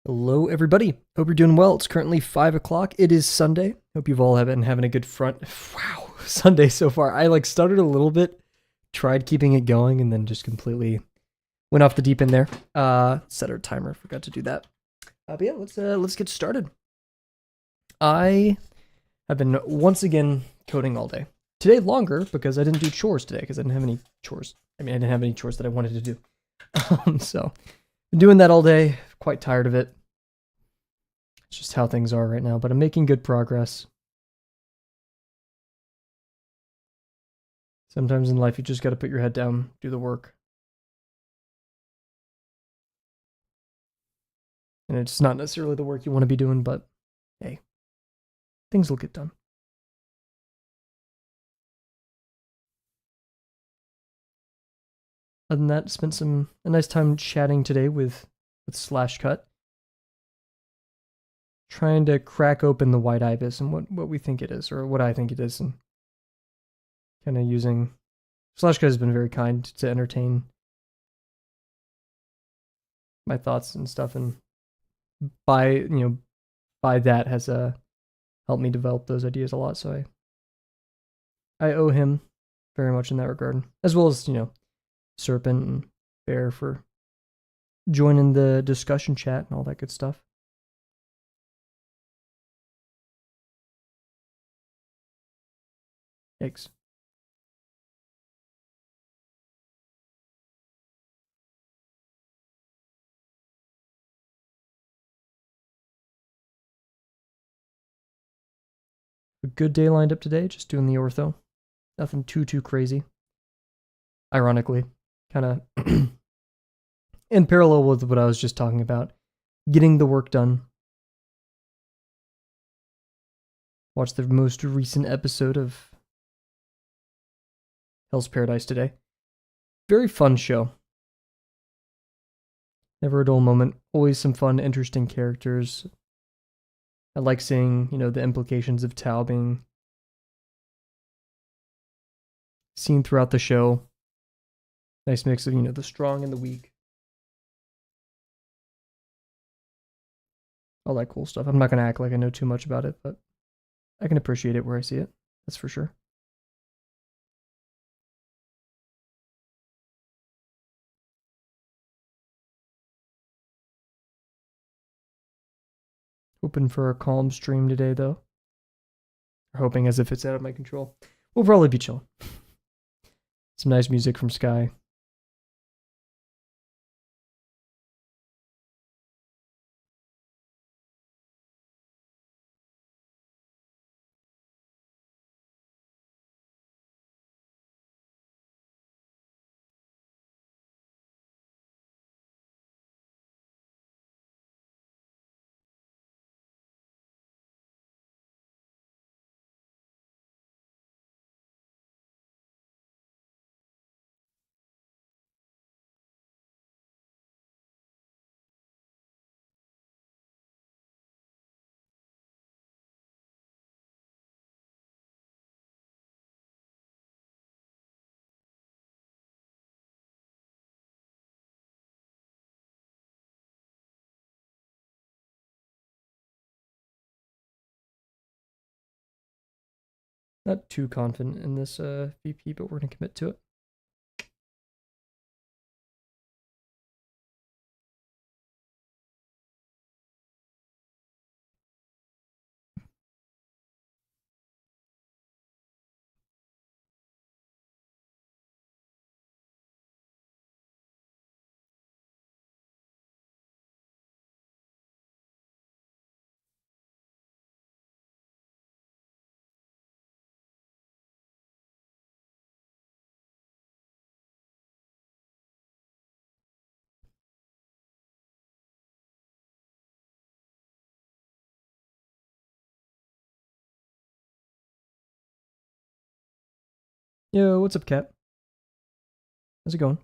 Hello, everybody. Hope you're doing well. It's currently 5 o'clock. It is Sunday. Hope you've all been having a good front. Wow, Sunday so far. I stuttered a little bit, tried keeping it going, and then just completely went off the deep end there. Set our timer. Forgot to do that. But yeah, let's get started. I have been once again coding all day. Today longer because I didn't do chores today because I didn't have any chores. I didn't have any chores that I wanted to do. So been doing that all day. Quite tired of it. It's just how things are right now, but I'm making good progress. Sometimes in life, you just got to put your head down, do the work. And it's not necessarily the work you want to be doing, but hey, things will get done. Other than that, spent a nice time chatting today with Slash Cut, trying to crack open the white ibis and what we think it is, or what I think it is, and kind of using Slash Cut has been very kind to entertain my thoughts and stuff, and by that has helped me develop those ideas a lot. So I owe him very much in that regard, as well as Serpent and Bear for joining the discussion chat and all that good stuff. Thanks. A good day lined up today, just doing the ortho. Nothing too crazy. Ironically, kind of in parallel with what I was just talking about, getting the work done. Watched the most recent episode of Hell's Paradise today. Very fun show. Never a dull moment. Always some fun, interesting characters. I like seeing, the implications of Tao being seen throughout the show. Nice mix of, the strong and the weak. All that cool stuff. I'm not going to act like I know too much about it, but I can appreciate it where I see it. That's for sure. Hoping for a calm stream today, though. Hoping as if it's out of my control. We'll probably be chilling. Some nice music from Sky. Not too confident in this VP, but we're going to commit to it. Yo, what's up, Cat? How's it going?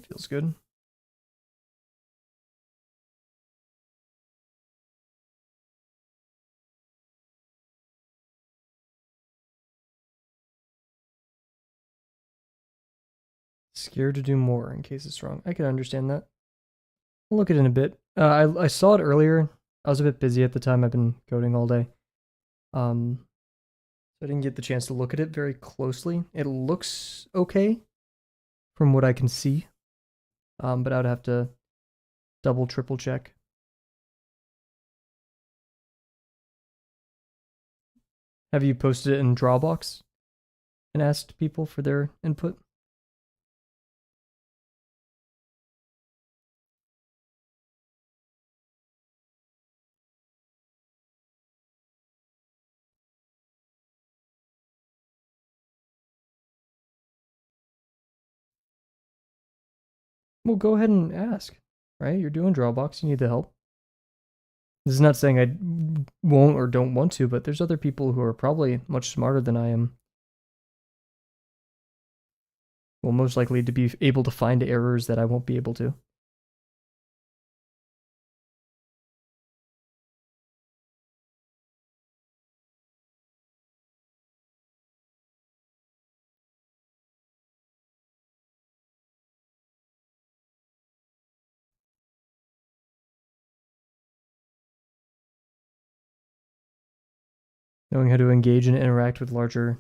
Feels good. Scared to do more in case it's wrong. I can understand that. I'll look at it in a bit. I saw it earlier. I was a bit busy at the time. I've been coding all day. So I didn't get the chance to look at it very closely. It looks okay from what I can see. But I would have to double, triple check. Have you posted it in Drawbox and asked people for their input? Well, go ahead and ask, right? You're doing Drawbox, you need the help. This is not saying I won't or don't want to, but there's other people who are probably much smarter than I am. Well, most likely to be able to find errors that I won't be able to. Knowing how to engage and interact with larger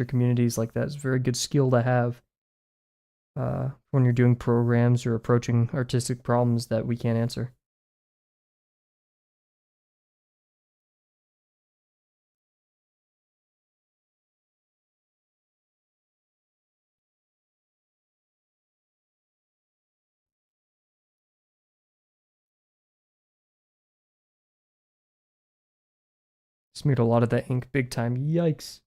communities like that is a very good skill to have when you're doing programs or approaching artistic problems that we can't answer. Smeared a lot of that ink big time. Yikes.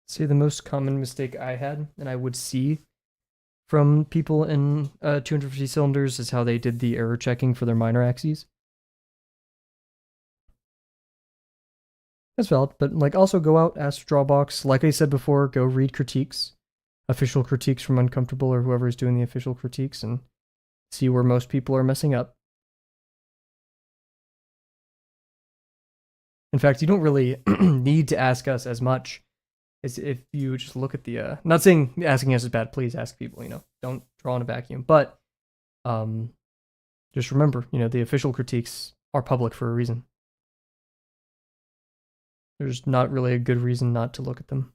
See, the most common mistake I had, and I would see from people in 250 cylinders, is how they did the error checking for their minor axes. That's valid, but like also go out, ask Drawbox. Like I said before, go read critiques, official critiques from Uncomfortable or whoever is doing the official critiques, and see where most people are messing up. In fact, you don't really need to ask us as much as if you just look at the. Not saying asking us is bad. Please ask people. Don't draw in a vacuum. But just remember, the official critiques are public for a reason. There's not really a good reason not to look at them.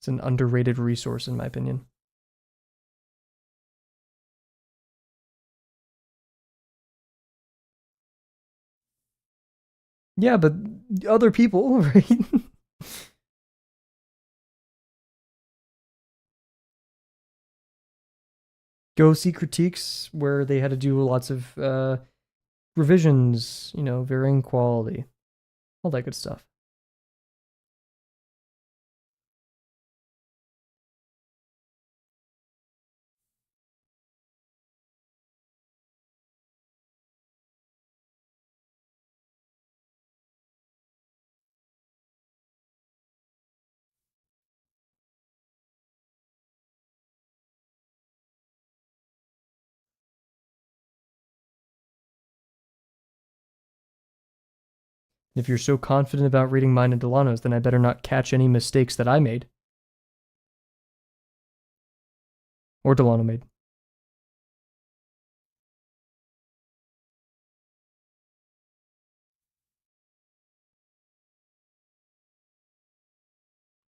It's an underrated resource, in my opinion. Yeah, but other people, right? Go see critiques where they had to do lots of revisions, varying quality, all that good stuff. If you're so confident about reading mine and Delano's, then I better not catch any mistakes that I made. Or Delano made.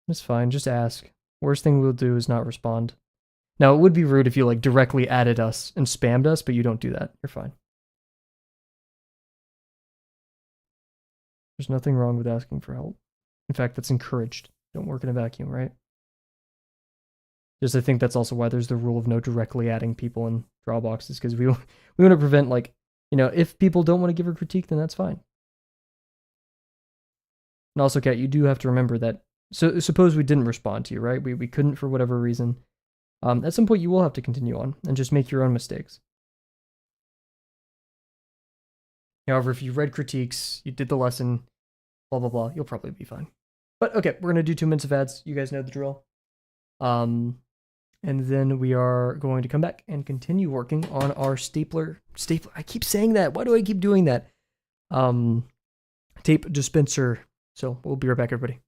It's fine. Just ask. Worst thing we'll do is not respond. Now, it would be rude if you like directly added us and spammed us, but you don't do that. You're fine. There's nothing wrong with asking for help. In fact, that's encouraged. Don't work in a vacuum, right? Just I think that's also why there's the rule of no directly adding people in draw boxes, because we want to prevent, like, you know, if people don't want to give a critique, then that's fine. And also, Kat, you do have to remember that, so suppose we didn't respond to you, right? We couldn't for whatever reason. At some point you will have to continue on and just make your own mistakes. However, if you read critiques, you did the lesson, blah, blah, blah, you'll probably be fine. But okay, we're going to do 2 minutes of ads. You guys know the drill. And then we are going to come back and continue working on our stapler. I keep saying that. Why do I keep doing that? Tape dispenser. So we'll be right back, everybody.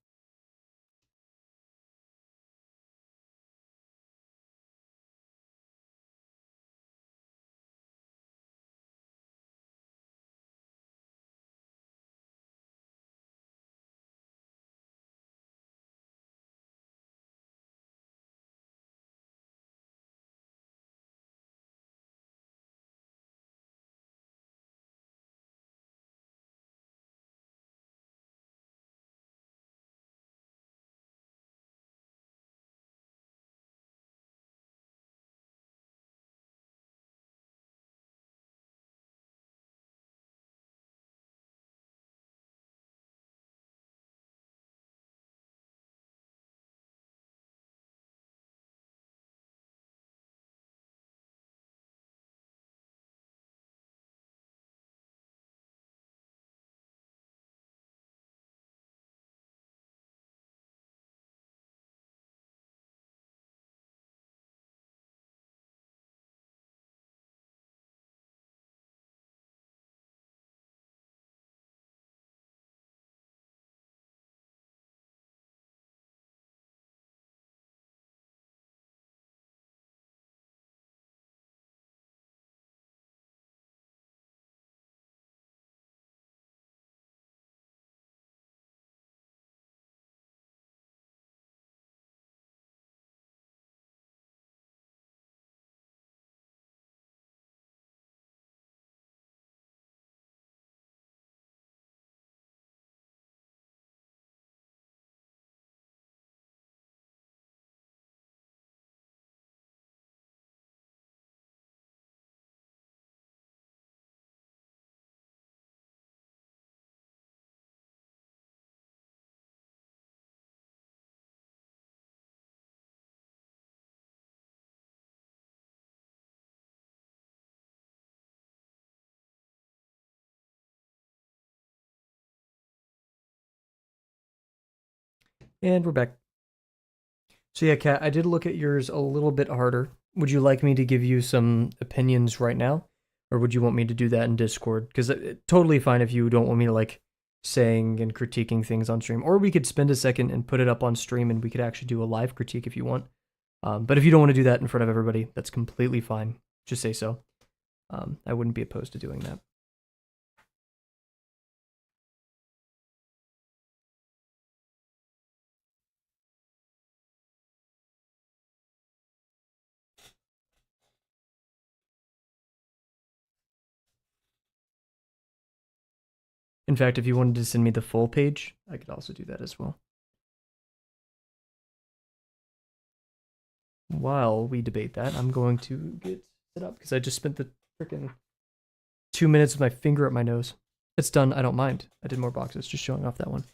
And we're back. So yeah, Kat, I did look at yours a little bit harder. Would you like me to give you some opinions right now? Or would you want me to do that in Discord? Because totally fine if you don't want me to, like, saying and critiquing things on stream. Or we could spend a second and put it up on stream and we could actually do a live critique if you want. But if you don't want to do that in front of everybody, that's completely fine. Just say so. I wouldn't be opposed to doing that. In fact, if you wanted to send me the full page, I could also do that as well. While we debate that, I'm going to get set up because I just spent the freaking 2 minutes with my finger at my nose. It's done. I don't mind. I did more boxes, just showing off that one.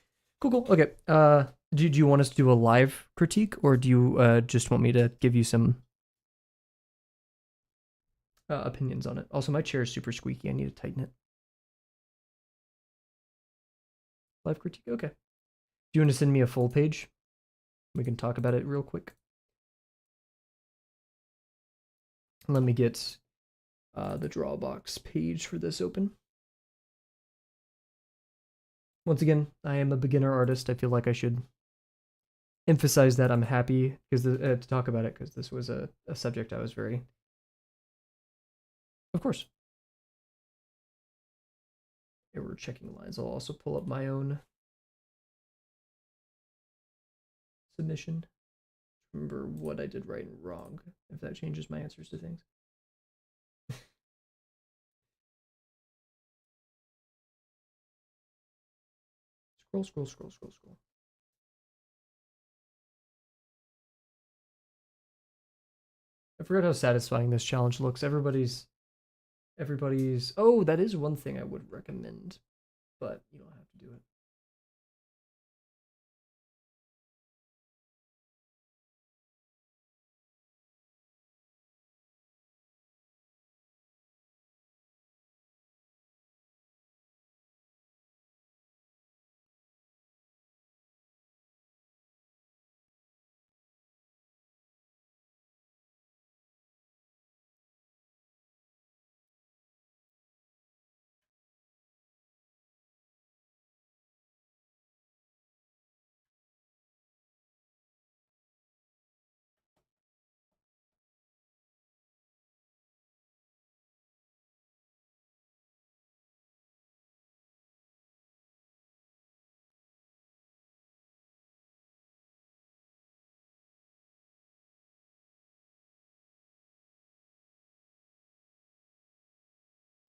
Cool. Okay. Do you want us to do a live critique, or do you just want me to give you some opinions on it? Also, my chair is super squeaky. I need to tighten it. Live critique. Okay. Do you want to send me a full page? We can talk about it real quick. Let me get the Drawbox page for this open. Once again, I am a beginner artist. I feel like I should emphasize that. I'm happy because to talk about it, because this was a subject I was very... Of course. Here we're checking lines. I'll also pull up my own submission. Remember what I did right and wrong, if that changes my answers to things. Scroll. I forgot how satisfying this challenge looks. Everybody's oh, that is one thing I would recommend, but you don't have to do it.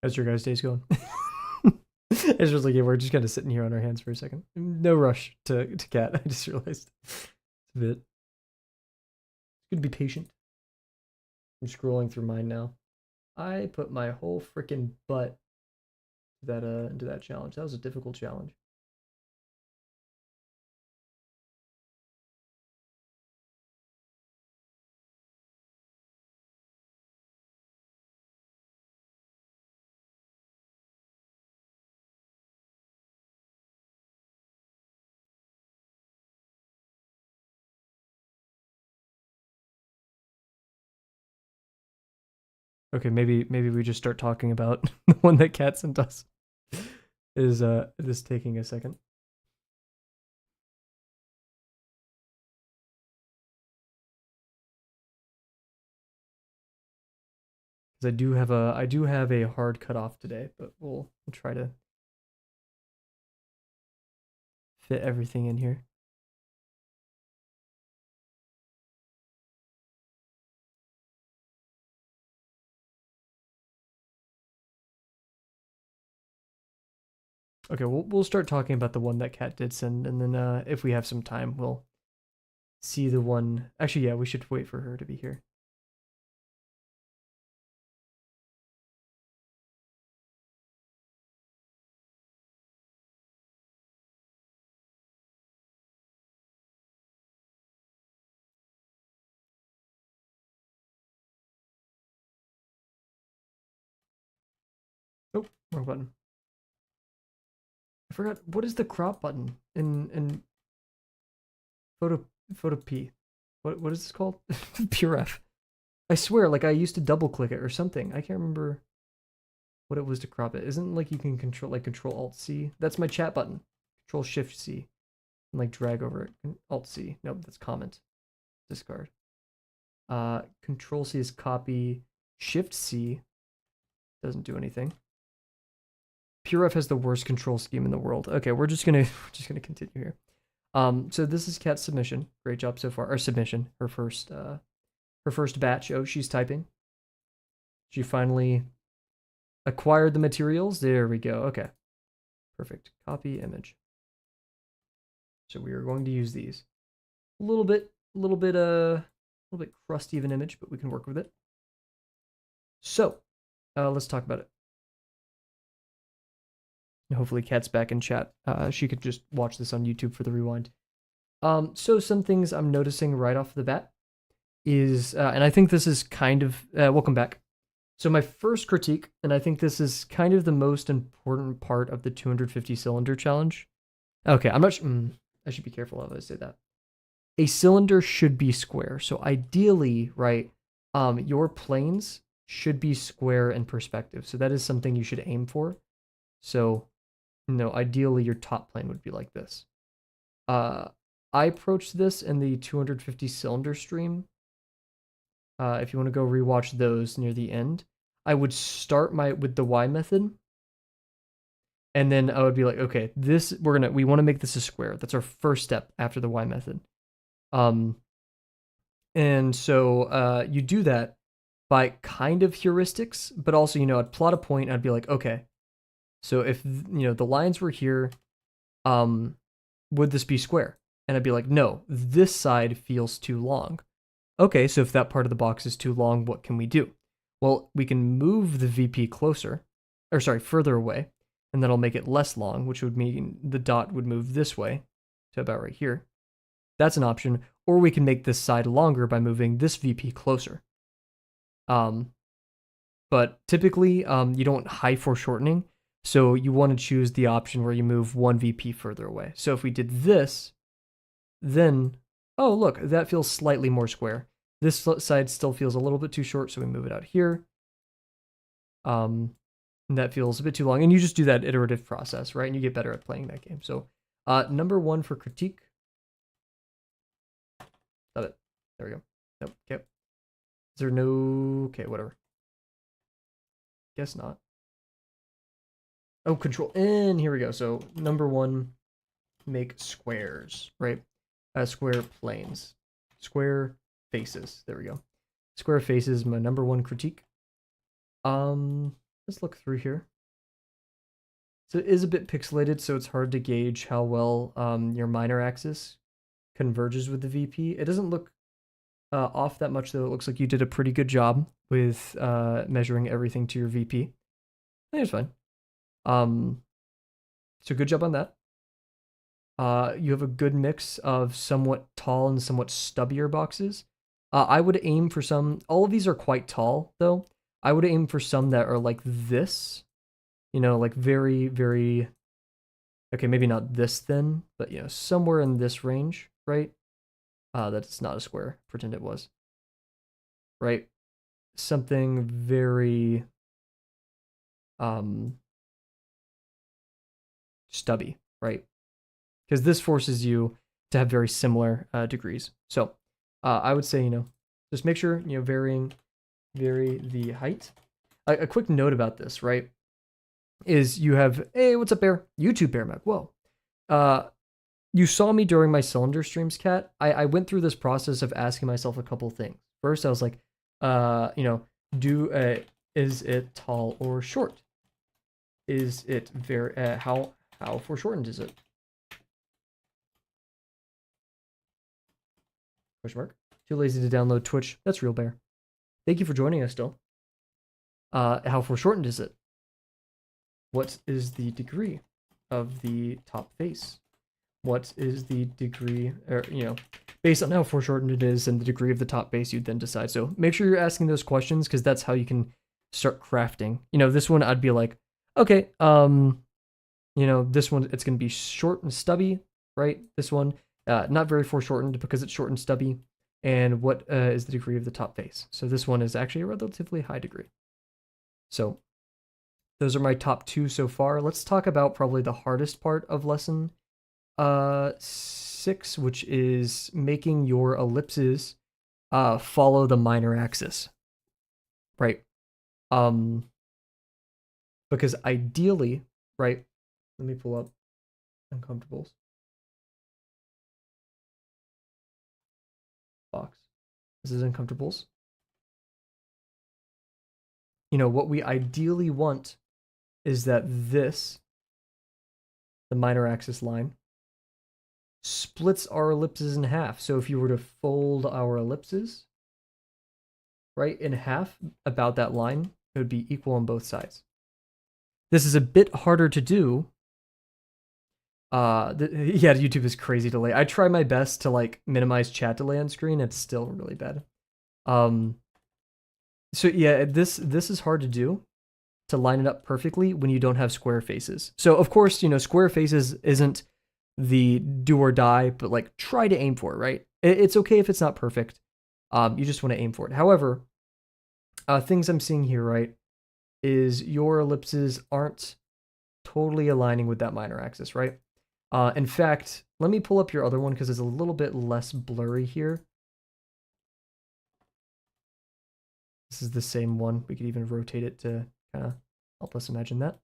How's your guys' days going? It's just like, yeah, we're just kind of sitting here on our hands for a second. No rush to cat. I just realized it's a bit. It's good to be patient. I'm scrolling through mine now. I put my whole freaking butt into that challenge. That was a difficult challenge. Okay, maybe we just start talking about the one that Kat sent us. Is this taking a second? Because I do have a hard cutoff today, but we'll try to fit everything in here. Okay, we'll start talking about the one that Kat did send, and then if we have some time, we'll see the one. Actually, yeah, we should wait for her to be here. Oh, wrong button. I forgot, what is the crop button in photo P? What is this called? PureF. I swear, like I used to double click it or something. I can't remember what it was to crop it. Isn't like you can control Alt C? That's my chat button. Control Shift C. And like drag over it. Alt C. Nope, that's comment. Discard. Control C is copy. Shift C doesn't do anything. PureF has the worst control scheme in the world. Okay, we're just gonna continue here. So this is Kat's submission. Great job so far. Or submission. Her first batch. Oh, she's typing. She finally acquired the materials. There we go. Okay. Perfect. Copy image. So we are going to use these. A little bit crusty of an image, but we can work with it. So, let's talk about it. Hopefully Kat's back in chat. She could just watch this on YouTube for the rewind. So some things I'm noticing right off the bat is, and I think this is kind of, welcome back. So my first critique, and I think this is kind of the most important part of the 250 cylinder challenge. Okay, I'm not I should be careful how I say that. A cylinder should be square. So ideally, right, your planes should be square in perspective. So that is something you should aim for. So, ideally your top plane would be like this. I approached this in the 250 cylinder stream. If you want to go rewatch those near the end, I would start with the Y method. And then I would be like, okay, we want to make this a square. That's our first step after the Y method. Um, and so you do that by kind of heuristics, but also, I'd plot a point. I'd be like, okay, so if, the lines were here, would this be square? And I'd be like, no, this side feels too long. Okay, so if that part of the box is too long, what can we do? Well, we can move the VP closer, or sorry, further away, and that'll make it less long, which would mean the dot would move this way to about right here. That's an option. Or we can make this side longer by moving this VP closer. But typically, you don't high foreshortening, so you want to choose the option where you move one VP further away. So if we did this, then, oh, look, that feels slightly more square. This side still feels a little bit too short, so we move it out here. And that feels a bit too long. And you just do that iterative process, right? And you get better at playing that game. So number 1 for critique. Love it. There we go. Nope. Okay. Is there no... Okay, whatever. Guess not. Oh, control. And here we go. So number 1, make squares, right? Square planes. Square faces. There we go. Square faces, my number 1 critique. Let's look through here. So it is a bit pixelated, so it's hard to gauge how well your minor axis converges with the VP. It doesn't look off that much, though. It looks like you did a pretty good job with measuring everything to your VP. I think it's fine. So good job on that. You have a good mix of somewhat tall and somewhat stubbier boxes. I would aim for some... All of these are quite tall, though. I would aim for some that are like this. Like very, very... Okay, maybe not this thin, but, somewhere in this range, right? That's not a square. Pretend it was. Right? Something very... stubby, right? Because this forces you to have very similar degrees. So I would say, just make sure, vary the height. A quick note about this, right, is you have, hey, what's up, Bear? YouTube Bear Mac. Whoa. You saw me during my cylinder streams, Kat. I went through this process of asking myself a couple things. First, I was like, is it tall or short? Is it very, how foreshortened is it? Question mark. Too lazy to download Twitch. That's real, Bear. Thank you for joining us still. How foreshortened is it? What is the degree of the top face? What is the degree, or, based on how foreshortened it is and the degree of the top base, you'd then decide. So make sure you're asking those questions, because that's how you can start crafting. This one I'd be like, okay, this one, it's going to be short and stubby, right? This one, not very foreshortened because it's short and stubby. And what is the degree of the top face? So this one is actually a relatively high degree. So those are my top 2 so far. Let's talk about probably the hardest part of lesson 6, which is making your ellipses follow the minor axis, right? Because ideally, right? Let me pull up uncomfortables. Box. This is uncomfortables. What we ideally want is that this, the minor axis line, splits our ellipses in half. So if you were to fold our ellipses, right, in half, about that line, it would be equal on both sides. This is a bit harder to do. Yeah, YouTube is crazy delay. I try my best to like minimize chat delay on screen. It's still really bad. So yeah, this is hard to do, to line it up perfectly when you don't have square faces. So of course, square faces isn't the do or die, but like try to aim for it, right? It's okay if it's not perfect. You just want to aim for it. However, things I'm seeing here, right, is your ellipses aren't totally aligning with that minor axis, right? In fact, let me pull up your other one because it's a little bit less blurry here. This is the same one. We could even rotate it to kind of help us imagine that.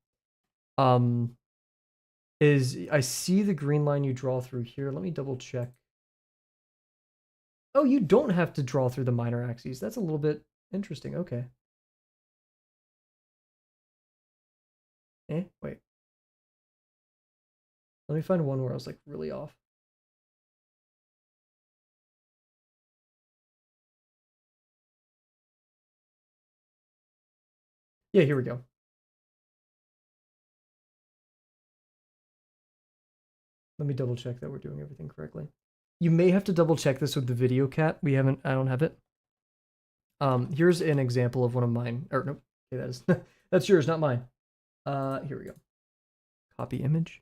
Is I see the green line you draw through here. Let me double check. Oh, you don't have to draw through the minor axes. That's a little bit interesting. Okay. Wait. Let me find one where I was like really off. Yeah, here we go. Let me double check that we're doing everything correctly. You may have to double check this with the video cat. I don't have it. Here's an example of one of mine. Or nope. Okay, that is that's yours, not mine. Here we go. Copy image.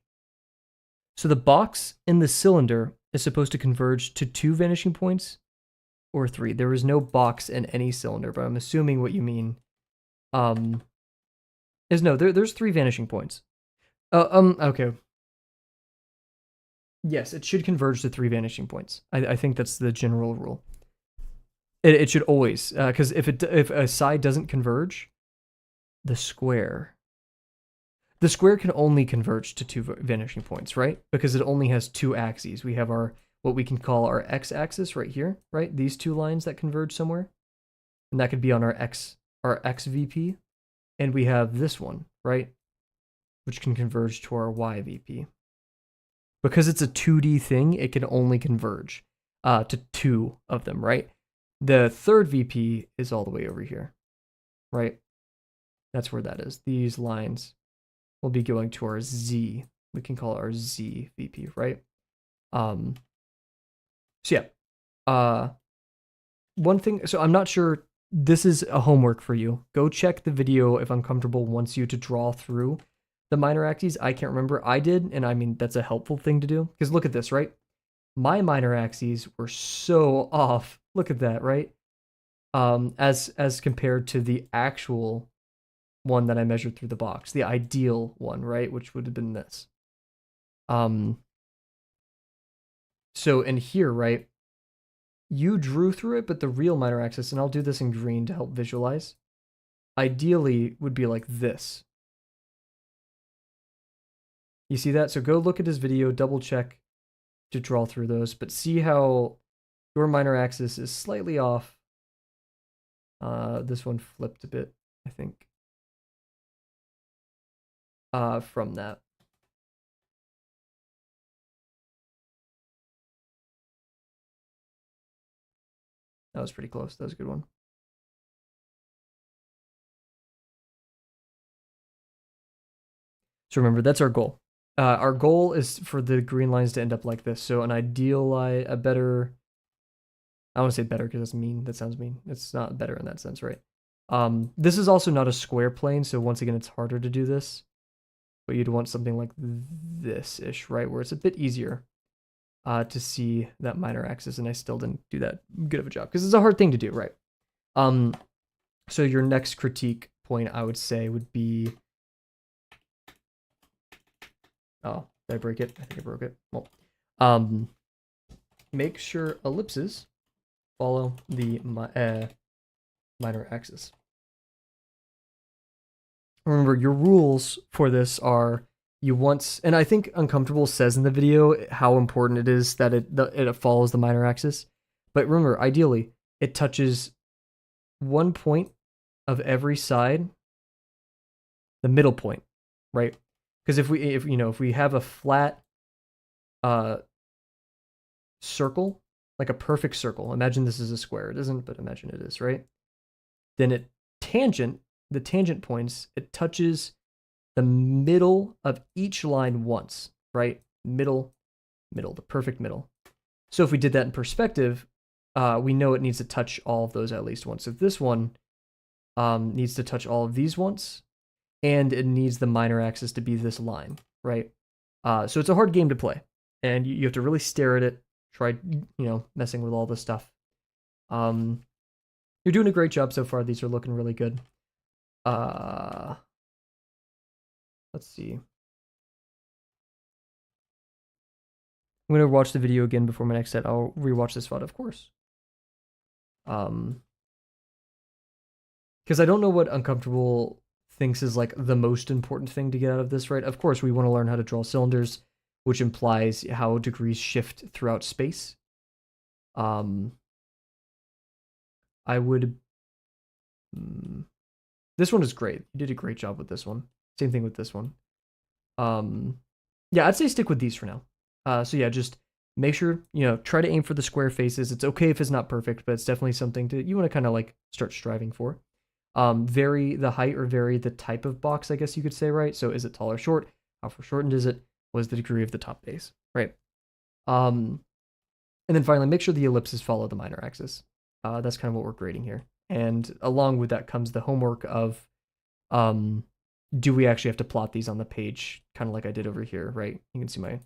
So the box in the cylinder is supposed to converge to 2 vanishing points or 3. There is no box in any cylinder, but I'm assuming what you mean is no, there's 3 vanishing points. Okay. Yes, it should converge to 3 vanishing points. I think that's the general rule. It should always, because if a side doesn't converge, the square can only converge to 2 vanishing points, right? Because it only has 2 axes. We have our what we can call our x-axis right here, right? These 2 lines that converge somewhere, and that could be on our x VP, and we have this one, right, which can converge to our y VP. Because it's a 2D thing, it can only converge to 2 of them, right? The third VP is all the way over here, right? That's where that is. These lines will be going to our Z. We can call it our Z VP, right? So yeah. One thing, so I'm not sure, this is a homework for you. Go check the video if Uncomfortable wants you to draw through the minor axes. I can't remember. I did, and I mean, that's a helpful thing to do. Because look at this, right? My minor axes were so off. Look at that, right? As compared to the actual one that I measured through the box, the ideal one, right? Which would have been this. So in here, right, you drew through it, but the real minor axis, and I'll do this in green to help visualize, ideally would be like this. You see that? So go look at his video, double check to draw through those, but see how your minor axis is slightly off. This one flipped a bit, I think. From that. That was pretty close. That was a good one. So remember, that's our goal. Our goal is for the green lines to end up like this. So an ideal line, I want to say better because that's mean. That sounds mean. It's not better in that sense, right? This is also not a square plane, so once again, it's harder to do this. But you'd want something like this-ish, right? Where it's a bit easier to see that minor axis, and I still didn't do that good of a job because it's a hard thing to do, right? So your next critique point, I would say, would be... Oh, did I break it? I think I broke it. Well, make sure ellipses follow the minor axis. Remember, your rules for this are you want, and I think Uncomfortable says in the video how important it is that it follows the minor axis. But remember, ideally, it touches 1 point of every side, the middle point, right? Because if we have a flat circle, like a perfect circle, imagine this is a square. It isn't, but imagine it is, right? Then the tangent points, it touches the middle of each line once, right? Middle, the perfect middle. So if we did that in perspective, we know it needs to touch all of those at least once. So this one needs to touch all of these once, and it needs the minor axis to be this line, right? So it's a hard game to play, and you have to really stare at it, try, messing with all this stuff. You're doing a great job so far. These are looking really good. Let's see. I'm going to watch the video again before my next set. I'll rewatch this VOD, of course. Because I don't know what Uncomfortable thinks is like the most important thing to get out of this, right? Of course, we want to learn how to draw cylinders, which implies how degrees shift throughout space. I would. This one is great. You did a great job with this one. Same thing with this one. Yeah, I'd say stick with these for now. So yeah, just make sure, try to aim for the square faces. It's okay if it's not perfect, but it's definitely something you want to kind of like start striving for. Vary the height or vary the type of box, I guess you could say, right? So is it tall or short? How foreshortened is it? What is the degree of the top base, right? And then finally, make sure the ellipses follow the minor axis. That's kind of what we're grading here. And along with that comes the homework of, do we actually have to plot these on the page, kind of like I did over here, right? You can see my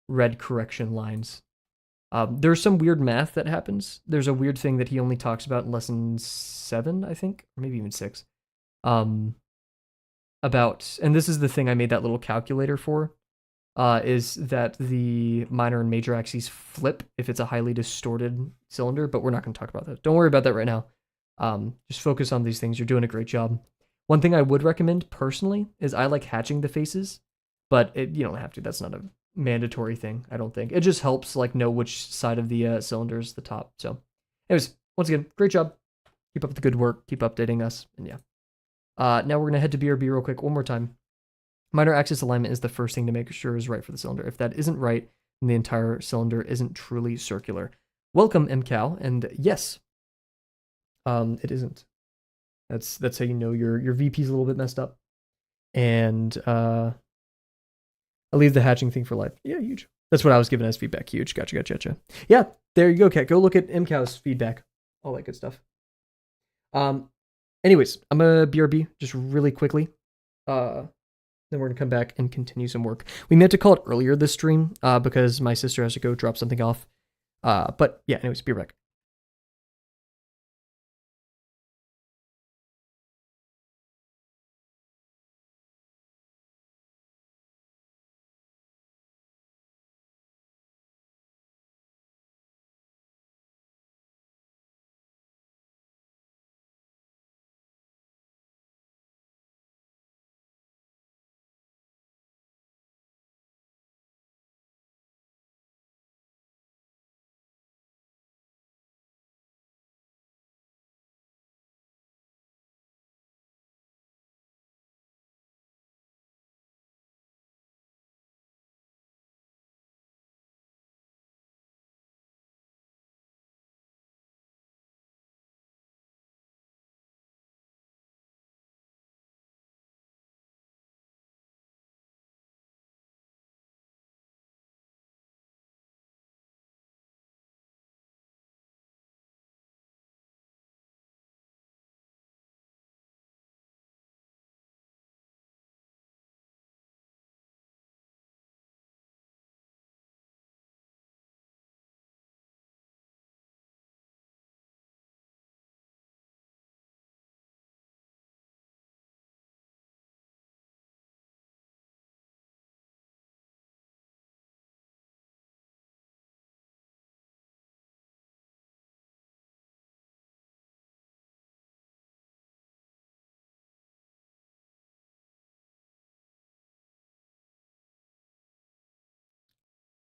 red correction lines. There's some weird math that happens. There's a weird thing that he only talks about in lesson 7, I think, or maybe even 6. About, and this is the thing I made that little calculator for, is that the minor and major axes flip if it's a highly distorted cylinder, but we're not going to talk about that. Don't worry about that right now. Just focus on these things. You're doing a great job. One thing I would recommend personally is I like hatching the faces, but you don't have to. That's not a mandatory thing, I don't think. It just helps like know which side of the cylinder is the top. So anyways, once again, great job. Keep up the good work. Keep updating us. And yeah. Now we're going to head to BRB real quick one more time. Minor axis alignment is the first thing to make sure is right for the cylinder. If that isn't right, then the entire cylinder isn't truly circular. Welcome, MCal, and yes, it isn't. That's how you know your VP's a little bit messed up. And I'll leave the hatching thing for life. Yeah, huge. That's what I was given as feedback. Huge. Gotcha. Yeah, there you go, Kat. Go look at MCal's feedback. All that good stuff. Anyways, I'm gonna BRB just really quickly. Then we're gonna come back and continue some work. We meant to call it earlier this stream because my sister has to go drop something off. But yeah, anyways, be right back.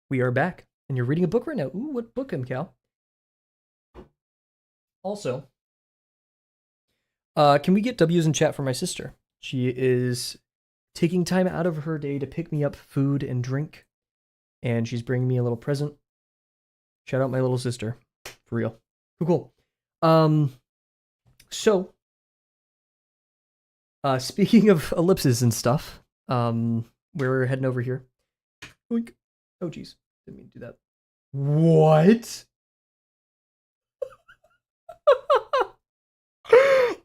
We are back, and you're reading a book right now. Ooh, what book, MCal? Also, can we get W's in chat for my sister? She is taking time out of her day to pick me up food and drink, and she's bringing me a little present. Shout out my little sister, for real. Cool. So, speaking of ellipses and stuff, we're heading over here. Oink. Oh, geez. Didn't mean to do that. What?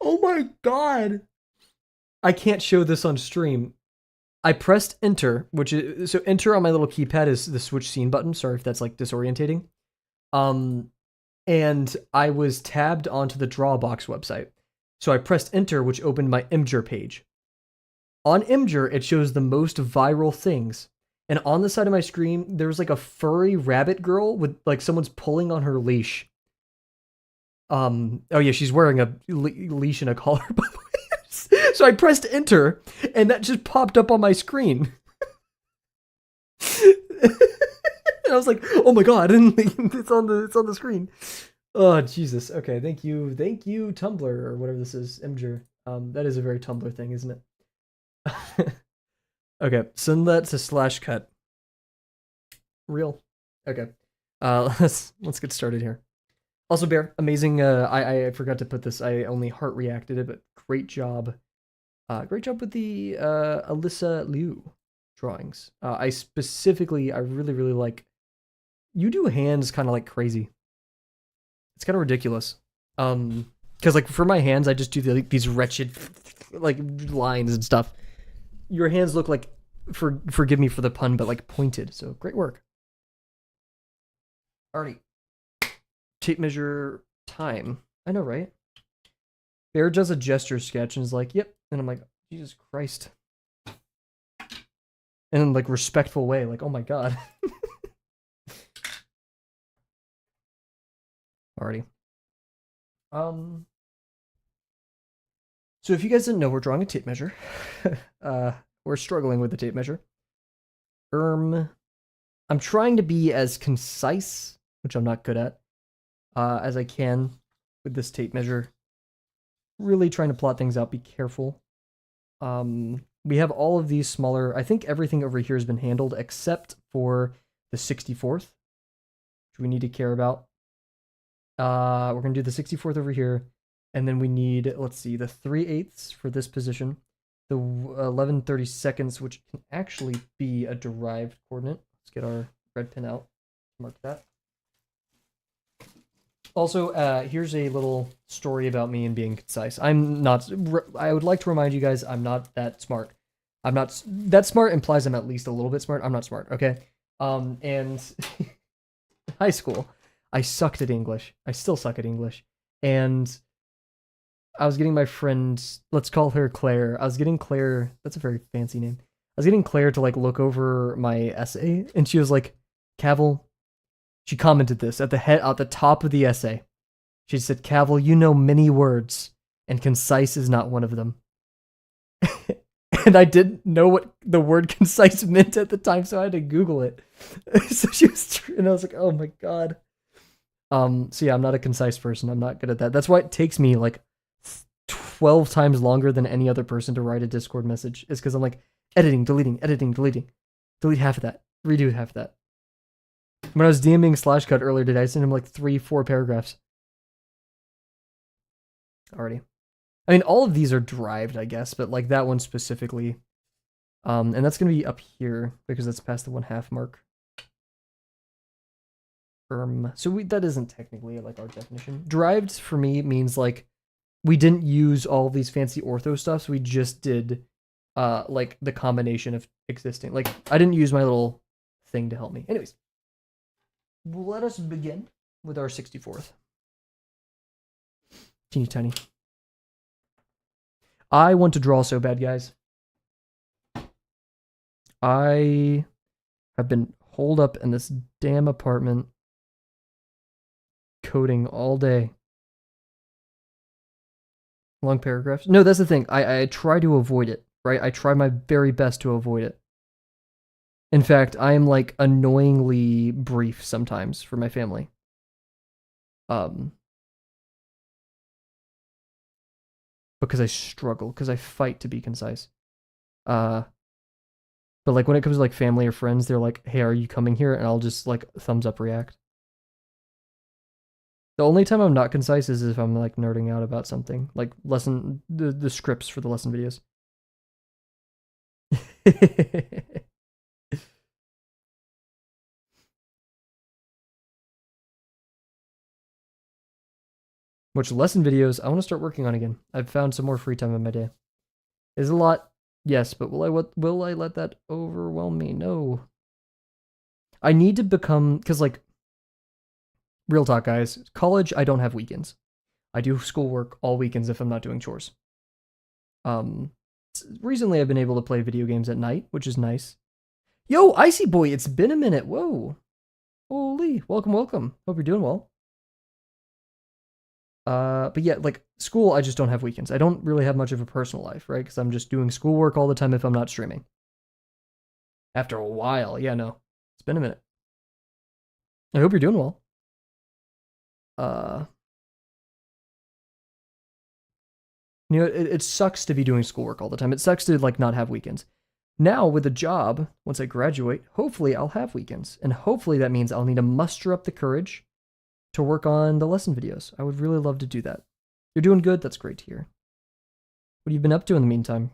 Oh my god. I can't show this on stream. I pressed enter, which is, so enter on my little keypad is the switch scene button. Sorry if that's like disorientating. And I was tabbed onto the Drawbox website. So I pressed enter, which opened my Imgur page. On Imgur, it shows the most viral things. And on the side of my screen, there's like a furry rabbit girl with like someone's pulling on her leash. Oh yeah, she's wearing a leash and a collar, by the way. So I pressed enter, and that just popped up on my screen. And I was like, "Oh my god!" And it's on the screen. Oh Jesus. Okay, thank you, Tumblr or whatever this is, Imgur. That is a very Tumblr thing, isn't it? Okay, send that to slash cut. Real. Okay. Let's get started here. Also, Bear, amazing. I forgot to put this. I only heart reacted it, but great job. Great job with the Alyssa Liu drawings. I really like. You do hands kind of like crazy. It's kind of ridiculous. Because like for my hands, I just do these wretched like lines and stuff. Your hands look like, forgive me for the pun, but like pointed. So great work. Alrighty. Tape measure time. I know, right? Bear does a gesture sketch and is like, yep. And I'm like, Jesus Christ. And in like respectful way, like, oh my god. Alrighty. So if you guys didn't know, we're drawing a tape measure. We're struggling with the tape measure. I'm trying to be as concise, which I'm not good at, as I can with this tape measure. Really trying to plot things out, be careful. We have all of these smaller, I think everything over here has been handled except for the 64th, which we need to care about. We're going to do the 64th over here, and then we need, let's see, the 3/8 for this position, the 11/32, which can actually be a derived coordinate. Let's get our red pen out, mark that. Also, here's a little story about me and being concise. I'm not, I would like to remind you guys, I'm not that smart. I'm not, that smart implies I'm at least a little bit smart. I'm not smart, okay? And high school, I sucked at English. I still suck at English. And I was getting my friend, let's call her Claire. I was getting Claire, that's a very fancy name. I was getting Claire to like look over my essay, and she was like, Kavel, she commented this at the top of the essay. She said, Kavel, you know many words, and concise is not one of them. And I didn't know what the word concise meant at the time, so I had to Google it. So she was, and I was like, oh my god. So yeah, I'm not a concise person. I'm not good at that. That's why it takes me like 12 times longer than any other person to write a Discord message. Is because I'm like editing, deleting, delete half of that, redo half of that. When I was DMing slash cut earlier today, I sent him like 3-4 paragraphs. Already. I mean, all of these are derived, I guess, but like that one specifically. And that's gonna be up here because that's past the 1/2 mark. So that isn't technically like our definition. Derived for me means like we didn't use all these fancy ortho stuff, so we just did like the combination of existing. Like I didn't use my little thing to help me. Anyways, let us begin with our 64th. Teeny tiny. I want to draw so bad, guys. I have been holed up in this damn apartment coding all day. Long paragraphs. No, that's the thing. I try to avoid it, right? I try my very best to avoid it. In fact, I am like annoyingly brief sometimes for my family. Because I struggle, because I fight to be concise. But like when it comes to like family or friends, they're like, hey, are you coming here? And I'll just like thumbs up react. The only time I'm not concise is if I'm like nerding out about something, like the scripts for the lesson videos. Which lesson videos I want to start working on again. I've found some more free time in my day. Is a lot, yes, but will I let that overwhelm me? No. I need to become, because like, real talk, guys, college, I don't have weekends. I do schoolwork all weekends if I'm not doing chores. Recently I've been able to play video games at night, which is nice. Yo, Icy Boy, it's been a minute. Whoa. Holy, welcome. Hope you're doing well. But yeah, like school, I just don't have weekends. I don't really have much of a personal life, right? Because I'm just doing schoolwork all the time if I'm not streaming. After a while, yeah, no. It's been a minute. I hope you're doing well. uh, it sucks to be doing schoolwork all the time. It sucks to like not have weekends. Now with a job, once I graduate, hopefully I'll have weekends, and hopefully that means I'll need to muster up the courage to work on the lesson videos. I would really love to do that. You're doing good. That's great to hear. What have you been up to in the meantime?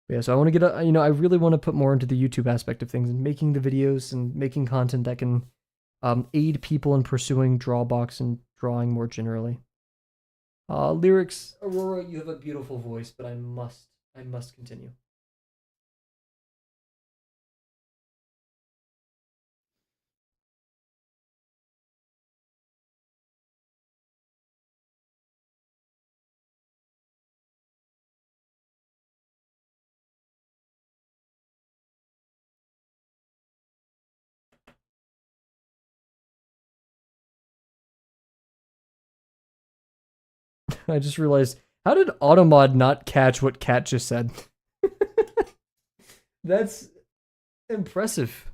Yeah, so I want to get I really want to put more into the YouTube aspect of things and making the videos and making content that can aid people in pursuing Drawbox and drawing more generally. Lyrics, Aurora, you have a beautiful voice, but I must continue. I just realized, how did Automod not catch what Cat just said? That's impressive.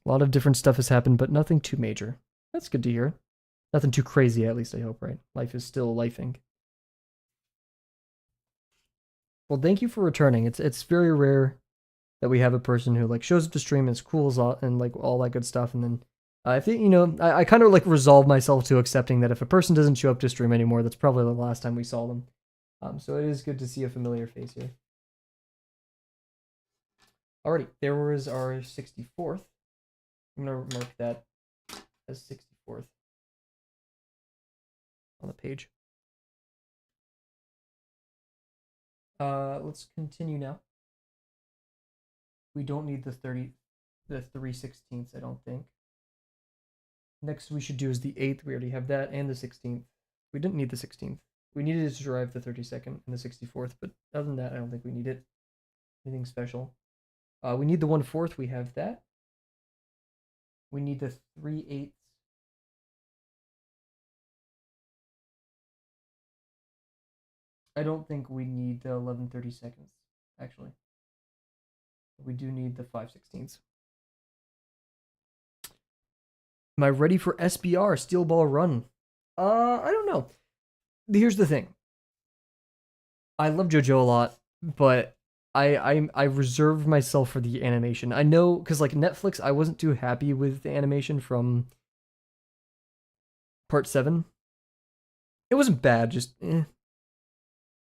A lot of different stuff has happened, but nothing too major. That's good to hear. Nothing too crazy, at least I hope, right? Life is still lifing. Well, thank you for returning. It's very rare that we have a person who like shows up to stream and is cool and like all that good stuff, and then I think I kind of like resolve myself to accepting that if a person doesn't show up to stream anymore, that's probably the last time we saw them. So it is good to see a familiar face here. Alrighty, there was our 64th. I'm gonna mark that as 64th on the page. Let's continue now. We don't need the 3/16ths, I don't think. Next we should do is the 8th. We already have that, and the 16th. We didn't need the 16th. We needed to derive the 32nd and the 64th, but other than that, I don't think we need it. Anything special. We need the 1/4. We have that. We need the 3/8. I don't think we need the 11/32, actually. We do need the 5/16. Am I ready for SBR, Steel Ball Run? I don't know. Here's the thing. I love JoJo a lot, but I reserve myself for the animation. I know, because like Netflix, I wasn't too happy with the animation from Part 7. It wasn't bad, just eh.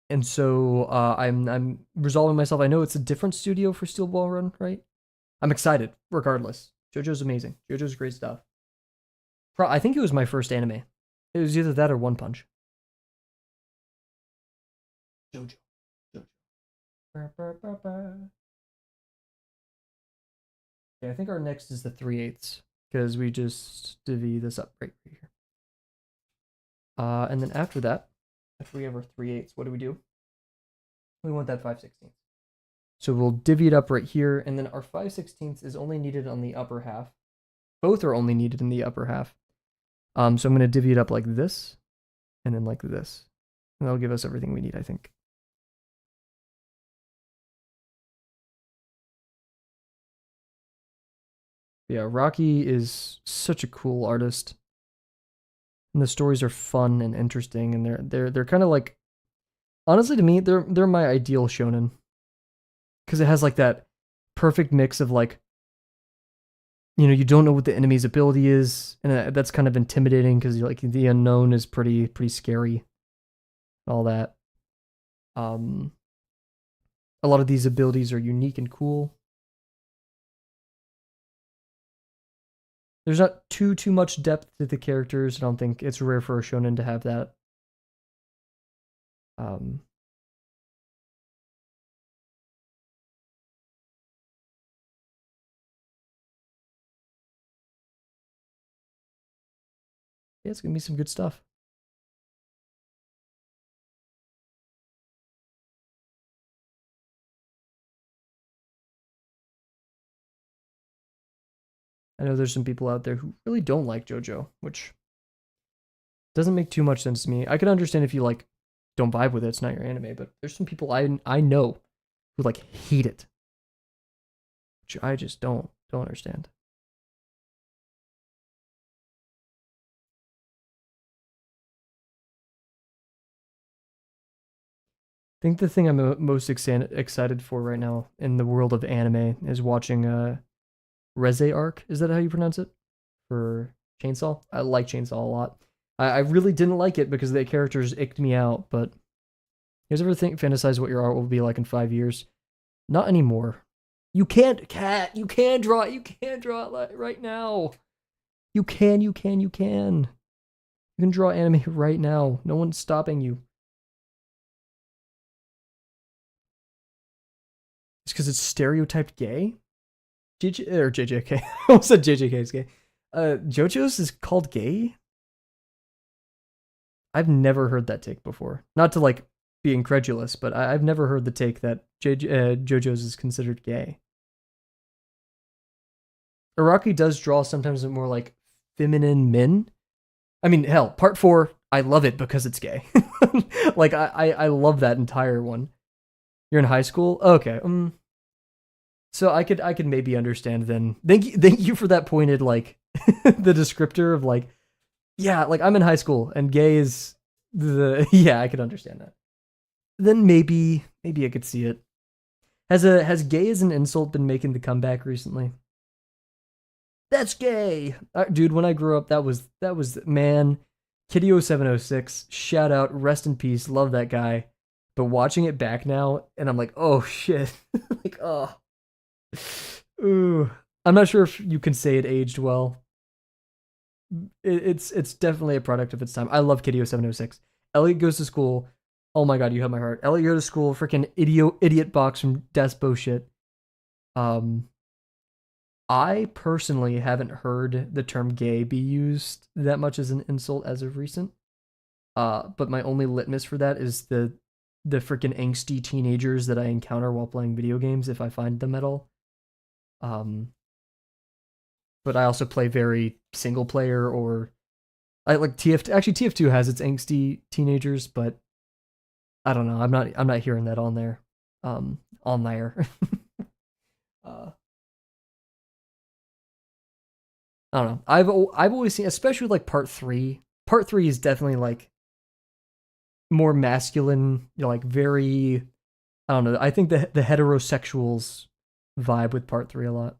And so I'm resolving myself. I know it's a different studio for Steel Ball Run, right? I'm excited, regardless. JoJo's amazing. JoJo's great stuff. I think it was my first anime. It was either that or One Punch. JoJo. Okay, I think our next is the 3/8 because we just divvy this up right here. And then after that, if we have our 3/8, what do? We want that 5/16. So we'll divvy it up right here, and then our 5/16 is only needed on the upper half. Both are only needed in the upper half. So I'm going to divvy it up like this, and then like this. And that'll give us everything we need, I think. Yeah, Rocky is such a cool artist. And the stories are fun and interesting, and they're kind of like, honestly to me, they're my ideal shonen. Because it has like that perfect mix of like, you don't know what the enemy's ability is, and that's kind of intimidating because like the unknown is pretty scary. All that. A lot of these abilities are unique and cool. There's not too much depth to the characters. I don't think it's rare for a shonen to have that. Yeah, it's gonna be some good stuff. I know there's some people out there who really don't like JoJo, which doesn't make too much sense to me. I can understand if you like don't vibe with it, it's not your anime, but there's some people I know who like hate it, which I just don't understand. I think the thing I'm most excited for right now in the world of anime is watching Reze Arc. Is that how you pronounce it? For Chainsaw? I like Chainsaw a lot. I really didn't like it because the characters icked me out, but you guys ever fantasize what your art will be like in 5 years? Not anymore. You can't, cat. You can draw it. You can draw it right now. You can. You can draw anime right now. No one's stopping you. It's because it's stereotyped gay? JJK. I almost said JJK is gay. JoJo's is called gay? I've never heard that take before. Not to like be incredulous, but I've never heard the take that JoJo's is considered gay. Araki does draw sometimes more like feminine men. I mean, hell, part 4, I love it because it's gay. Like I love that entire one. You're in high school? Okay. So I could maybe understand then. Thank you for that pointed like the descriptor of like, yeah, like I'm in high school and gay is the yeah, I could understand that. Then maybe I could see it. Has gay as an insult been making the comeback recently? That's gay. Dude, when I grew up, that was man, Kitty0706, shout out, rest in peace, love that guy. But watching it back now, and I'm like, oh shit. Like, oh. Ooh. I'm not sure if you can say it aged well. It's definitely a product of its time. I love Kitty0706. Elliot goes to school. Oh my god, you have my heart. Elliot goes to school, freaking idiot box from Despo shit. I personally haven't heard the term gay be used that much as an insult as of recent. But my only litmus for that is the freaking angsty teenagers that I encounter while playing video games if I find them at all. But I also play very single player or I like TF. Actually, TF2 has its angsty teenagers, but I don't know. I'm not hearing that on there. On there. I don't know. I've always seen, especially like part 3. Part 3 is definitely like more masculine, you know, like very, I don't know. I think the heterosexuals vibe with part 3 a lot.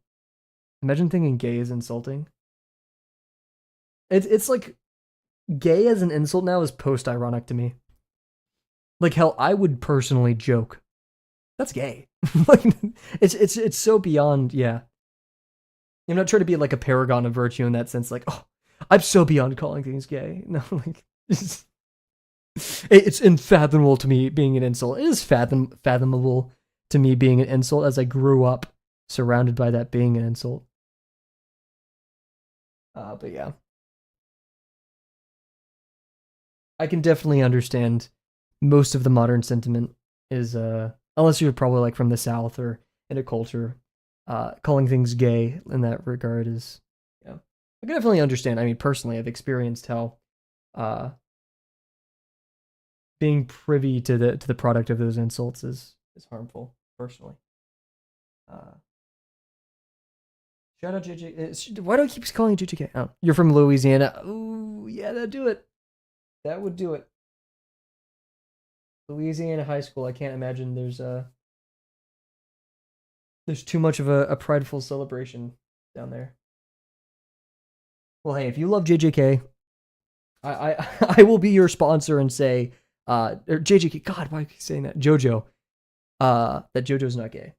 Imagine thinking gay is insulting. It's like gay as an insult now is post-ironic to me. Like hell, I would personally joke, that's gay. Like it's so beyond, yeah. I'm not trying to be like a paragon of virtue in that sense. Like, oh, I'm so beyond calling things gay. No, like it's unfathomable to me being an insult. It is fathomable to me being an insult as I grew up surrounded by that being an insult. But yeah, I can definitely understand most of the modern sentiment is unless you're probably like from the South or in a culture, calling things gay in that regard is, yeah, I can definitely understand. I mean, personally, I've experienced how being privy to the product of those insults is harmful. Personally, shout out JJ. Why do I keep calling you JJK? Oh, you're from Louisiana. Ooh, yeah, that'd do it. That would do it. Louisiana high school. I can't imagine there's too much of a prideful celebration down there. Well, hey, if you love JJK, I will be your sponsor and say, or JJK. God, why are you saying that? JoJo. That JoJo's not gay.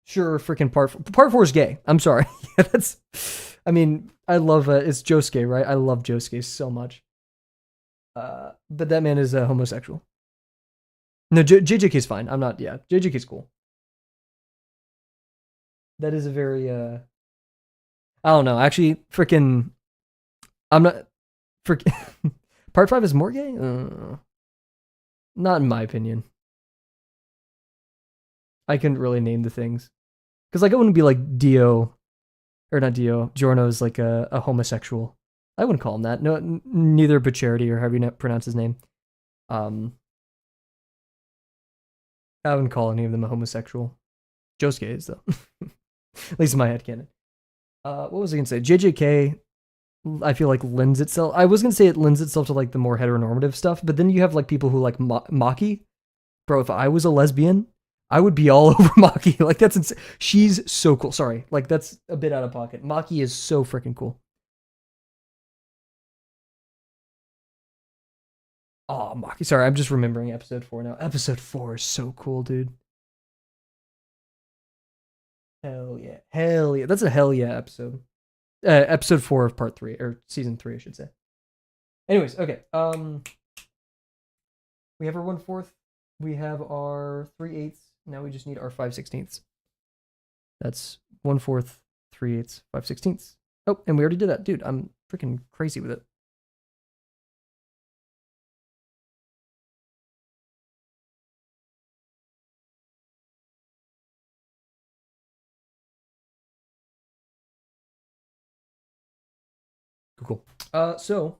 Sure, freaking part 4 is gay. I'm sorry. That's. I mean, I love it's Josuke, right? I love Josuke so much. But that man is homosexual. No, JJK's fine. I'm not. Yeah, JJK's cool. That is a very I don't know. Actually, freaking, I'm not. Freaking, part 5 is more gay. Not in my opinion. I couldn't really name the things because like it wouldn't be like Dio, or not Dio. Giorno's like a homosexual. I wouldn't call him that. No, neither Charity or however you pronounce his name. I wouldn't call any of them a homosexual. Josuke is, though. At least in my head canon. What was I gonna say? JJK, I feel like lends itself. I was gonna say it lends itself to like the more heteronormative stuff, but then you have like people who like Maki. Bro, if I was a lesbian, I would be all over Maki. Like that's insane. She's so cool. Sorry, like that's a bit out of pocket. Maki is so freaking cool. Oh, Maki. Sorry, I'm just remembering episode 4 now. Episode 4 is so cool, dude. Hell yeah. Hell yeah. That's a hell yeah episode. Episode 4 of part 3, or season 3, I should say. Anyways, okay. We have our 1/4. We have our 3/8. Now we just need our 5/16. That's 1/4, 3/8, 5/16. Oh, and we already did that. Dude, I'm freaking crazy with it. Cool. So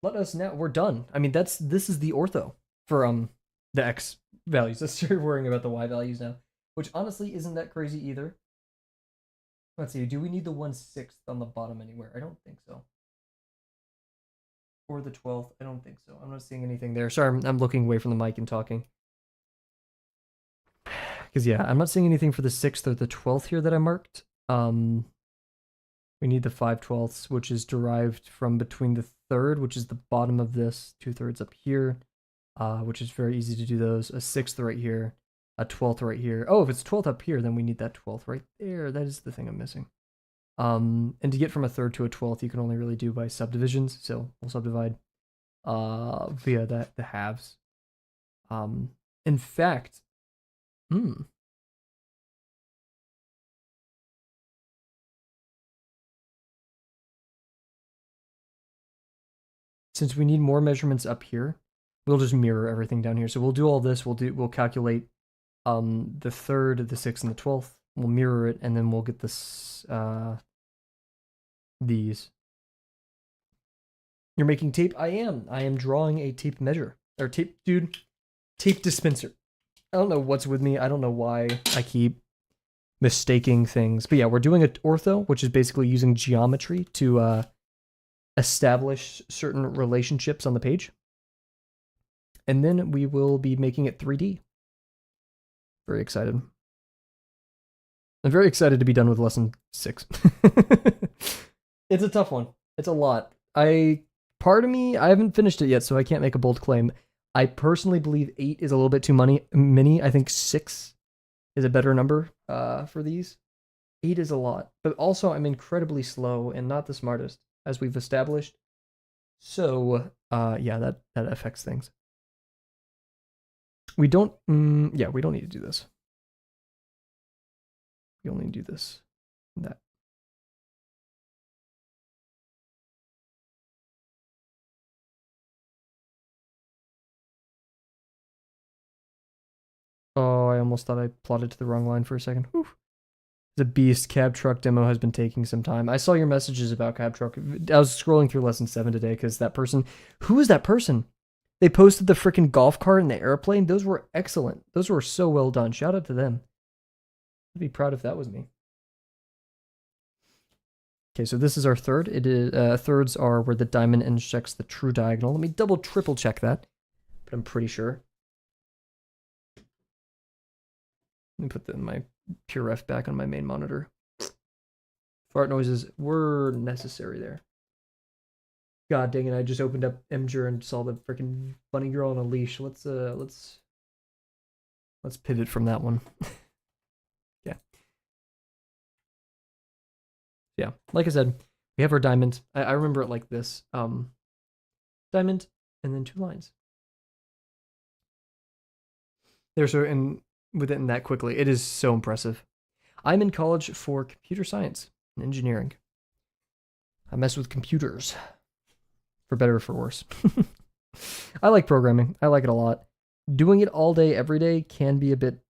let us now. We're done. I mean, this is the ortho for the x values. Let's start worrying about the y values now, which honestly isn't that crazy either. Let's see. Do we need the 1/6 on the bottom anywhere? I don't think so. Or the 12th? I don't think so. I'm not seeing anything there. Sorry, I'm looking away from the mic and talking. Because yeah, I'm not seeing anything for the 6th or the 12th here that I marked. We need the 5/12ths, which is derived from between the 3rd, which is the bottom of this, 2/3 up here, which is very easy to do those. A 6th right here, a 12th right here. Oh, if it's 12th up here, then we need that 12th right there. That is the thing I'm missing. And to get from a 3rd to a 12th, you can only really do by subdivisions. So we'll subdivide via the halves. In fact, since we need more measurements up here, we'll just mirror everything down here. So we'll do all this. We'll calculate the 3rd, the 6th, and the 12th. We'll mirror it, and then we'll get this these. You're making tape? I am. I am drawing a tape measure. Or tape, dude. Tape dispenser. I don't know what's with me. I don't know why I keep mistaking things. But yeah, we're doing an ortho, which is basically using geometry to establish certain relationships on the page. And then we will be making it 3D. Very excited. I'm very excited to be done with lesson 6. It's a tough one. It's a lot. Part of me, I haven't finished it yet, so I can't make a bold claim. I personally believe 8 is a little bit too many. I think 6 is a better number for these. 8 is a lot. But also, I'm incredibly slow and not the smartest, as we've established. So, yeah, that affects things. We don't, yeah, we don't need to do this. We only do this and that. Oh, I almost thought I plotted to the wrong line for a second. Whew. The Beast cab truck demo has been taking some time. I saw your messages about cab truck. I was scrolling through lesson 7 today because that person, who is that person? They posted the freaking golf cart and the airplane. Those were excellent. Those were so well done. Shout out to them. I'd be proud if that was me. Okay, so this is our 3rd. It is thirds are where the diamond intersects the true diagonal. Let me triple check that, but I'm pretty sure. Let me put my pure F back on my main monitor. Fart noises were necessary there. God dang it! I just opened up Imgur and saw the freaking bunny girl on a leash. Let's pivot from that one. Yeah, like I said, we have our diamond. I remember it like this. Diamond and then 2 lines. There's and within that quickly. It is so impressive. I'm in college for computer science and engineering. I mess with computers, for better or for worse. I like programming. I like it a lot. Doing it all day, every day can be a bit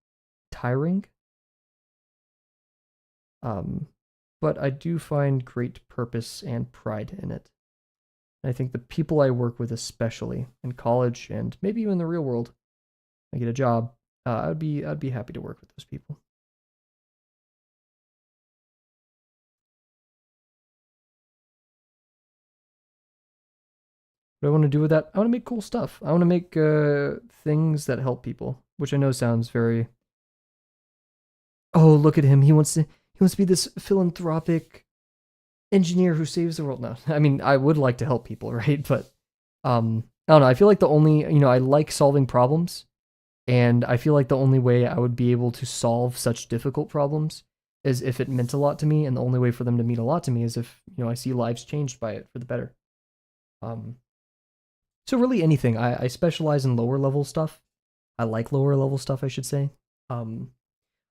tiring. But I do find great purpose and pride in it. I think the people I work with, especially in college and maybe even in the real world, I get a job, I'd be happy to work with those people. What do I want to do with that? I want to make cool stuff. I want to make things that help people, which I know sounds very. Oh, look at him! He wants to be this philanthropic engineer who saves the world. No, I mean I would like to help people, right? But I don't know. I feel like the only I like solving problems, and I feel like the only way I would be able to solve such difficult problems is if it meant a lot to me, and the only way for them to mean a lot to me is if I see lives changed by it for the better. Um, so really anything. I specialize in lower level stuff. I like lower level stuff, I should say. Um,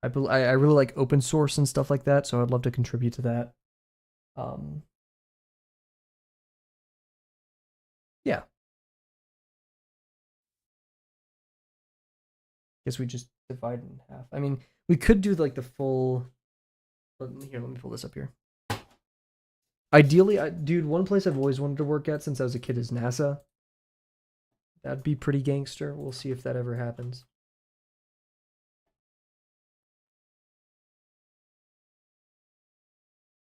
I really like open source and stuff like that, so I'd love to contribute to that. Um, yeah, guess we just divide it in half. I mean, we could do like the full. Here, let me pull this up here. Ideally, dude, one place I've always wanted to work at since I was a kid is NASA. That'd be pretty gangster. We'll see if that ever happens.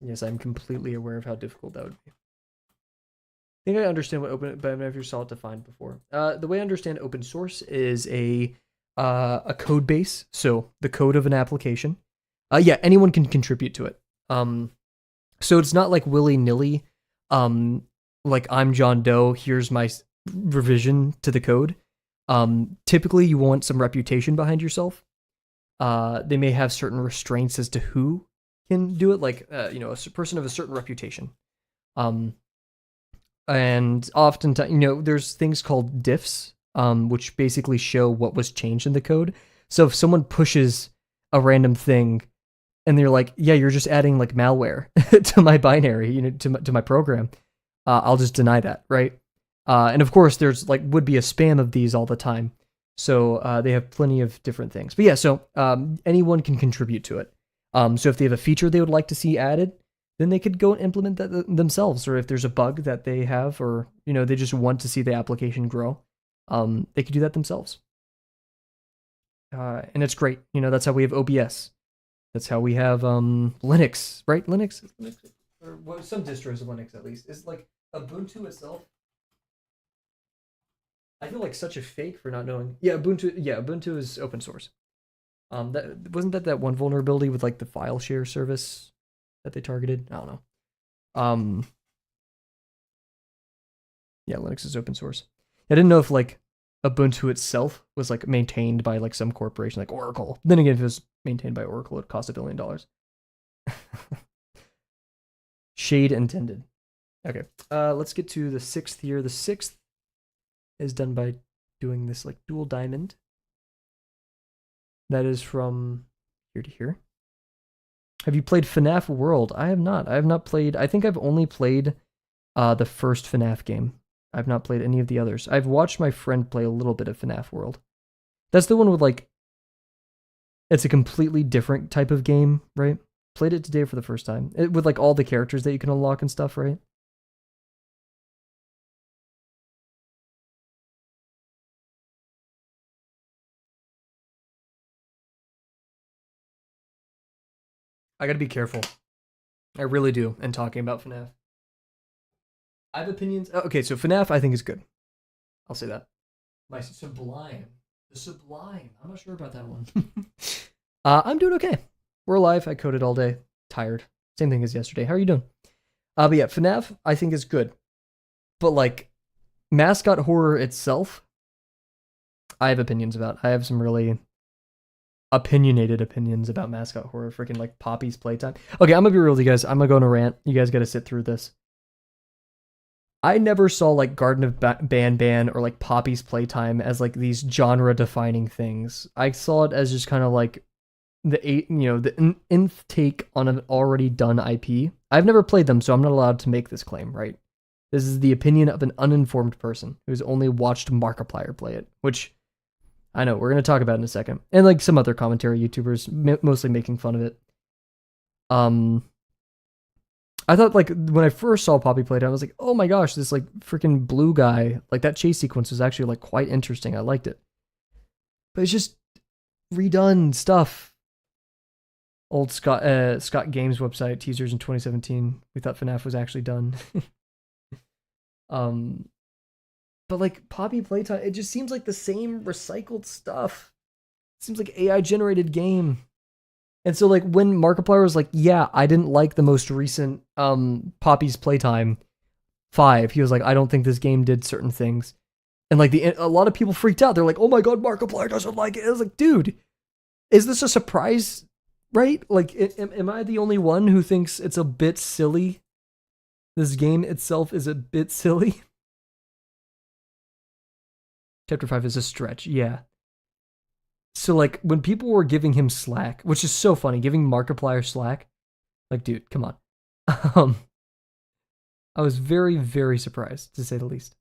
Yes, I'm completely aware of how difficult that would be. I think I understand what open, but I've never saw it defined before. The way I understand open source is a code base, so the code of an application. Yeah, anyone can contribute to it. So it's not like willy nilly. Like I'm John Doe. Here's my revision to the code. Typically, you want some reputation behind yourself. They may have certain restraints as to who can do it, like a person of a certain reputation. And oftentimes, there's things called diffs, which basically show what was changed in the code. So if someone pushes a random thing, and they're like, "Yeah, you're just adding like malware to my binary, to my program," I'll just deny that, right? And of course, there's would be a spam of these all the time. So they have plenty of different things. But yeah, so anyone can contribute to it. So if they have a feature they would like to see added, then they could go and implement that themselves. Or if there's a bug that they have, or they just want to see the application grow, they could do that themselves. And it's great. That's how we have OBS. That's how we have Linux, right? Linux, or some distros of Linux at least. Is like Ubuntu itself. I feel like such a fake for not knowing. Yeah, Ubuntu. Yeah, Ubuntu is open source. That wasn't that one vulnerability with like the file share service that they targeted. I don't know. Yeah, Linux is open source. I didn't know if like Ubuntu itself was like maintained by like some corporation like Oracle. Then again, if it was maintained by Oracle, it cost $1 billion. Shade intended. Okay, let's get to the sixth here. The sixth is done by doing this like dual diamond. That is from here to here. Have you played FNAF World? I have not. I have not played. I think I've only played the first FNAF game. I've not played any of the others. I've watched my friend play a little bit of FNAF World. That's the one with like, it's a completely different type of game, right? Played it today for the first time. With like all the characters that you can unlock and stuff, right? I gotta be careful. I really do in talking about FNAF. I have opinions. Oh, okay, so FNAF I think is good. I'll say that. My Sublime. The Sublime. I'm not sure about that one. I'm doing okay. We're alive. I coded all day. Tired. Same thing as yesterday. How are you doing? But yeah, FNAF I think is good. But like mascot horror itself, I have opinions about. I have some really opinionated opinions about mascot horror. Freaking like Poppy's Playtime. Okay, I'm gonna be real with you guys. I'm gonna go on a rant. You guys gotta sit through this. I never saw like Garden of Ban or like Poppy's Playtime as like these genre defining things. I saw it as just kind of like the nth take on an already done IP. I've never played them, so I'm not allowed to make this claim, right? This is the opinion of an uninformed person who's only watched Markiplier play it, which I know we're going to talk about in a second. And like some other commentary YouTubers mostly making fun of it. I thought like when I first saw Poppy Playtime, I was like, oh my gosh, this like freaking blue guy, like that chase sequence was actually like quite interesting. I liked it. But it's just redone stuff. Old Scott Games website teasers in 2017. We thought FNAF was actually done. But like Poppy Playtime, it just seems like the same recycled stuff. It seems like AI generated game. And so like when Markiplier was like, yeah, I didn't like the most recent Poppy's Playtime 5, he was like, I don't think this game did certain things. And like a lot of people freaked out. They're like, oh my god, Markiplier doesn't like it. I was like, dude, is this a surprise? Right? Like, am I the only one who thinks it's a bit silly? This game itself is a bit silly. Chapter 5 is a stretch, yeah. So, like, when people were giving him slack, which is so funny, giving Markiplier slack, like, dude, come on. I was very, very surprised, to say the least.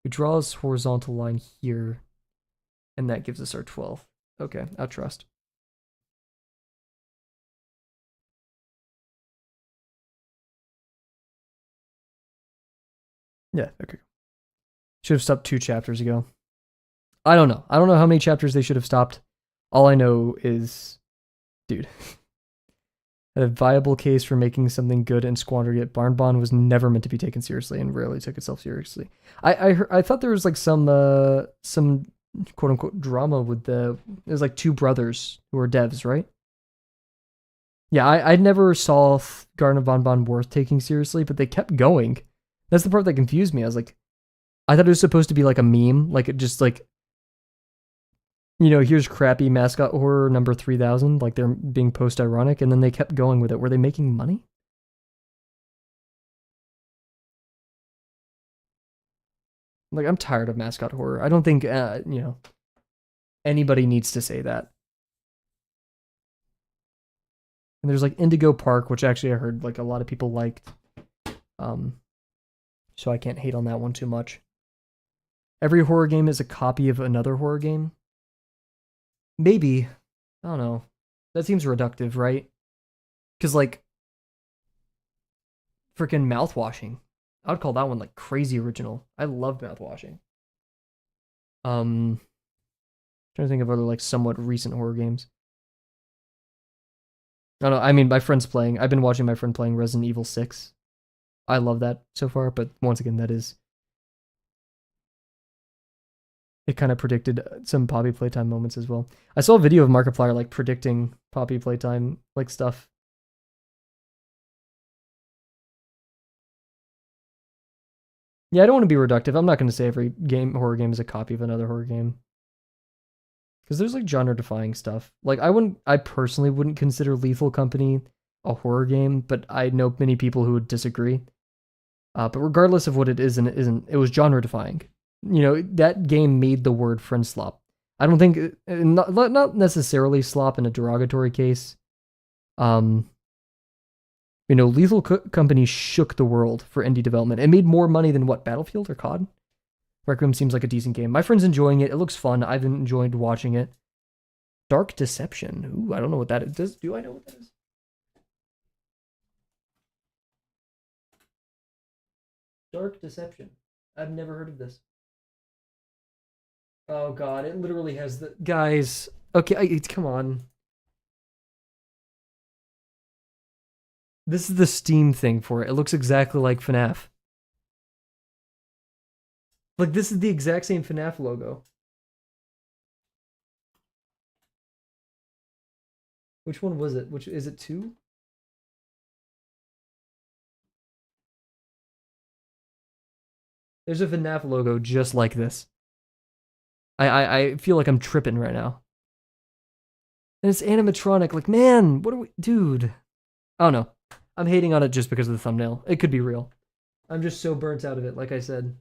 We draw this horizontal line here, and that gives us our 12th. Okay, I'll trust. Yeah, okay. Should have stopped 2 chapters ago. I don't know. I don't know how many chapters they should have stopped. All I know is, dude, a viable case for making something good and squandering it. Barn Bond was never meant to be taken seriously and rarely took itself seriously. I thought there was like some quote unquote drama with there's like 2 brothers who are devs, right? Yeah, I never saw Garden of Bon Bon worth taking seriously, but they kept going. That's the part that confused me. I was like, I thought it was supposed to be like a meme, like it just like, you know, here's crappy mascot horror number 3000, like they're being post-ironic, and then they kept going with it. Were they making money? Like, I'm tired of mascot horror. I don't think, you know, anybody needs to say that. And there's like Indigo Park, which actually I heard like a lot of people liked. So I can't hate on that one too much. Every horror game is a copy of another horror game. Maybe. I don't know. That seems reductive, right? Because, like, freaking mouthwashing. I would call that one, like, crazy original. I love mouthwashing. Trying to think of other, like, somewhat recent horror games. I don't know. I mean, my friend's playing. I've been watching my friend playing Resident Evil 6. I love that so far, but once again, that is... It kind of predicted some Poppy Playtime moments as well. I saw a video of Markiplier, like, predicting Poppy Playtime, like, stuff. Yeah, I don't want to be reductive. I'm not going to say every horror game is a copy of another horror game. Because there's, like, genre-defying stuff. Like, I personally wouldn't consider Lethal Company a horror game, but I know many people who would disagree. But regardless of what it is and it isn't, it was genre-defying. You know, that game made the word friend slop. I don't think, not necessarily slop in a derogatory case. You know, Lethal Company shook the world for indie development. It made more money than what, Battlefield or COD? Requiem seems like a decent game. My friend's enjoying it. It looks fun. I've enjoyed watching it. Dark Deception. Ooh, I don't know what that is. Do I know what that is? Dark Deception. I've never heard of this. Oh god, it literally has the... Guys, okay, come on. This is the Steam thing for it. It looks exactly like FNAF. Like, this is the exact same FNAF logo. Which one was it? Which is it 2? There's a FNAF logo just like this. I feel like I'm tripping right now. And it's animatronic. Like, man, what are we... Dude. I don't know. I'm hating on it just because of the thumbnail. It could be real. I'm just so burnt out of it, like I said.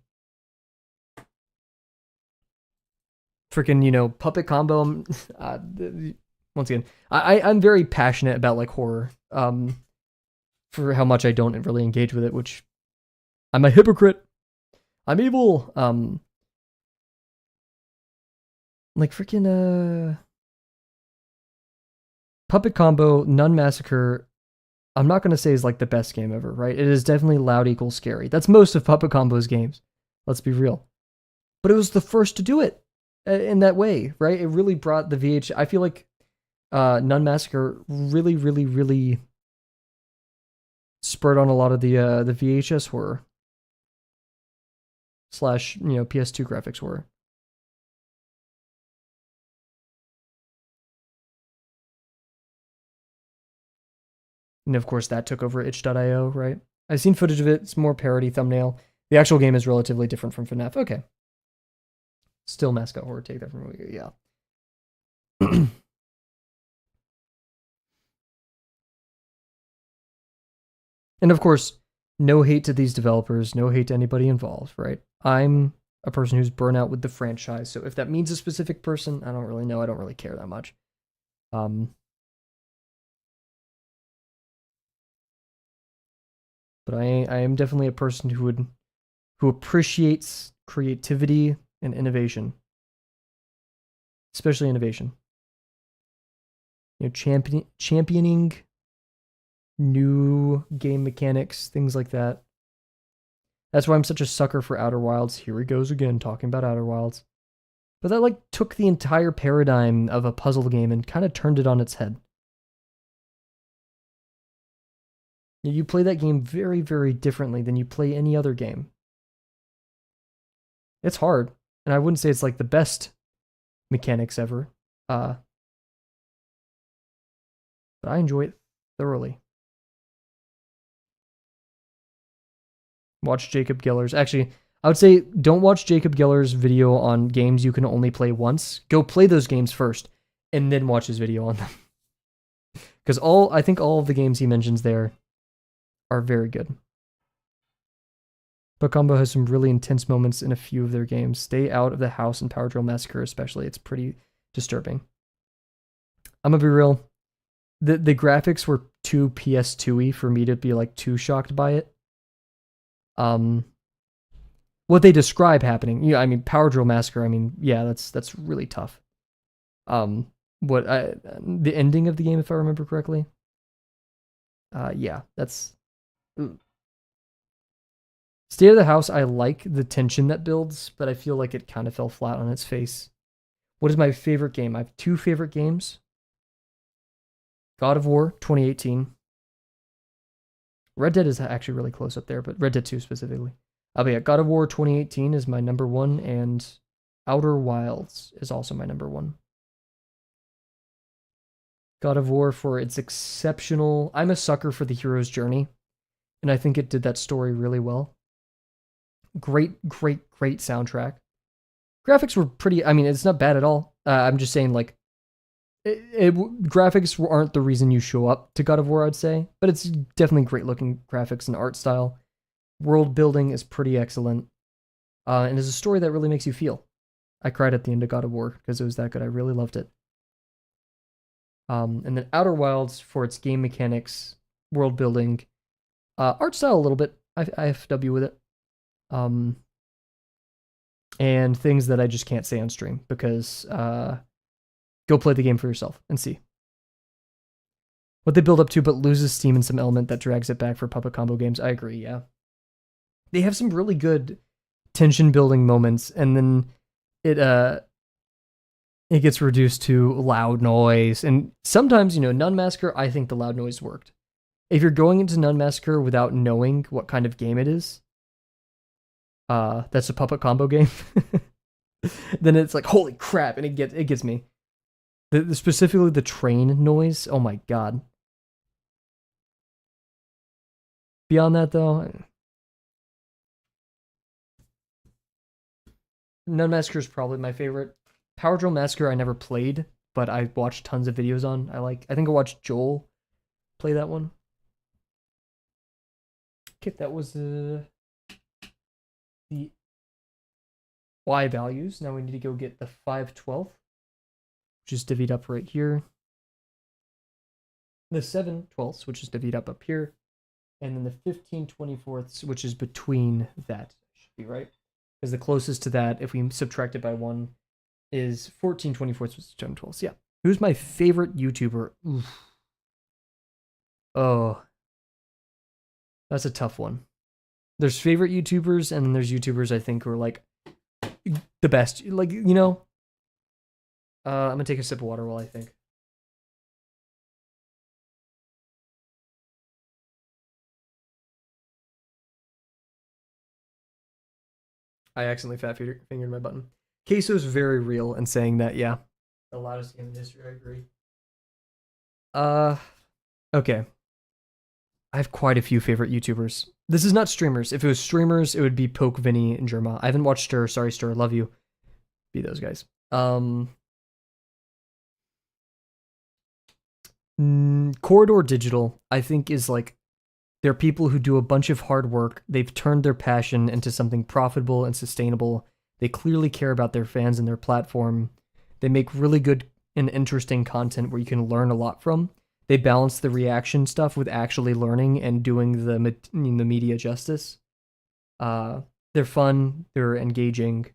Freaking, you know, puppet combo. Once again, I'm very passionate about, like, horror. For how much I don't really engage with it, which... I'm a hypocrite. I'm evil. Like freaking Puppet Combo, Nun Massacre, I'm not going to say is like the best game ever, right? It is definitely loud equals scary. That's most of Puppet Combo's games. Let's be real. But it was the first to do it. in that way, right? It really brought the VH. I feel like Nun Massacre really, really, really spurred on a lot of the VHS horror slash PS2 graphics horror. And of course, that took over itch.io, right? I've seen footage of it. It's more parody thumbnail. The actual game is relatively different from FNAF. Okay. Still mascot horror. Take that from me. Yeah. And of course, no hate to these developers, no hate to anybody involved, right? I'm a person who's burnt out with the franchise, so if that means a specific person, I don't really know. I don't really care that much. But I am definitely a person who appreciates creativity and innovation, especially innovation. Championing new game mechanics, things like that. That's why I'm such a sucker for Outer Wilds. Here he goes again, talking about Outer Wilds. But that like took the entire paradigm of a puzzle game and kind of turned it on its head. You play that game very, very differently than you play any other game. It's hard, and I wouldn't say it's like the best mechanics ever. But I enjoy it thoroughly. Watch Jacob Geller's. Actually, I would say don't watch Jacob Geller's video on games you can only play once. Go play those games first, and then watch his video on them. Because I think all of the games he mentions there are very good. But Combo has some really intense moments in a few of their games. Stay out of the house and Power Drill Massacre especially. It's pretty disturbing. I'm gonna be real. The graphics were too PS2-y for me to be like too shocked by it. What they describe happening, I mean, Power Drill Massacre, I mean, yeah, that's really tough. The ending of the game, if I remember correctly, yeah, that's State of the House. I like the tension that builds, but I feel like it kind of fell flat on its face. What is my favorite game? I have two favorite games. God of War 2018. Red Dead is actually really close up there, but Red Dead 2 specifically. But yeah, God of War 2018 is my number one, and Outer Wilds is also my number one. God of War for its exceptional... I'm a sucker for the hero's journey, and I think it did that story really well. Great, great, great soundtrack. Graphics were pretty... I mean, it's not bad at all. I'm just saying, like, graphics aren't the reason you show up to God of War, I'd say, but it's definitely great looking graphics and art style. World building is pretty excellent, and is a story that really makes you feel. I cried at the end of God of War because it was that good. I really loved it. And then Outer Wilds for its game mechanics, world building, art style a little bit. IFW with it. And things that I just can't say on stream because go play the game for yourself and see what they build up to, but loses steam in some element that drags it back for puppet combo games. I agree, yeah. They have some really good tension building moments, and then it gets reduced to loud noise. And sometimes, Nun Massacre, I think the loud noise worked. If you're going into Nun Massacre without knowing what kind of game it is, that's a puppet combo game, then it's like, holy crap, and it gets me. Specifically the train noise, oh my god. Beyond that, though, Nun Massacre is probably my favorite. Power Drill Massacre I never played, but I watched tons of videos on. I think I watched Joel play that one. Okay, that was the Y values. Now we need to go get the 5/12th, which is divvied up right here. The 7/12ths, which is divvied up here. And then the 15/24ths, which is between that. Should be right. Because the closest to that, if we subtract it by 1, is 14/24ths, which is 7/12ths. Yeah. Who's my favorite YouTuber? Oof. Oh. That's a tough one. There's favorite YouTubers, and then there's YouTubers I think who are like the best. Like, I'm gonna take a sip of water while I think. I accidentally fat fingered my button. Queso's very real and saying that, yeah. The loudest game in history, I agree. Uh, okay. I have quite a few favorite YouTubers. This is not streamers. If it was streamers, it would be Poke, Vinny, and Jerma. I haven't watched Stir. Sorry, Stir. Love you. Be those guys. Corridor Digital, I think, is like they're people who do a bunch of hard work. They've turned their passion into something profitable and sustainable. They clearly care about their fans and their platform. They make really good and interesting content where you can learn a lot from. They balance the reaction stuff with actually learning and doing the media justice. They're fun. They're engaging.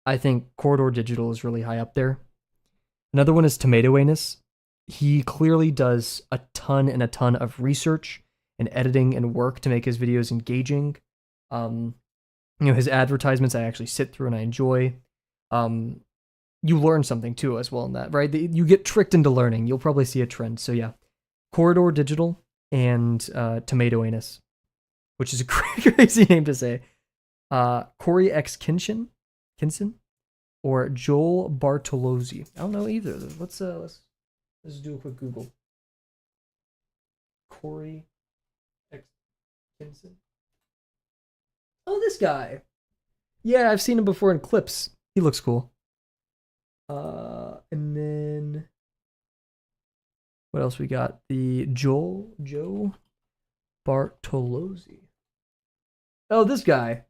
I think Corridor Digital is really high up there. Another one is Tomato Anus. He clearly does a ton and a ton of research and editing and work to make his videos engaging. His advertisements I actually sit through and I enjoy. You learn something too as well in that, right? You get tricked into learning. You'll probably see a trend. So yeah, Corridor Digital and Tomato Anus, which is a crazy name to say. Corey X Kinson or Joel Bartolozzi. I don't know either of them. Let's do a quick Google. Corey X Kinson. Oh, this guy. Yeah, I've seen him before in clips. He looks cool. And then what else we got? The Joe Bartolozzi. Oh, this guy.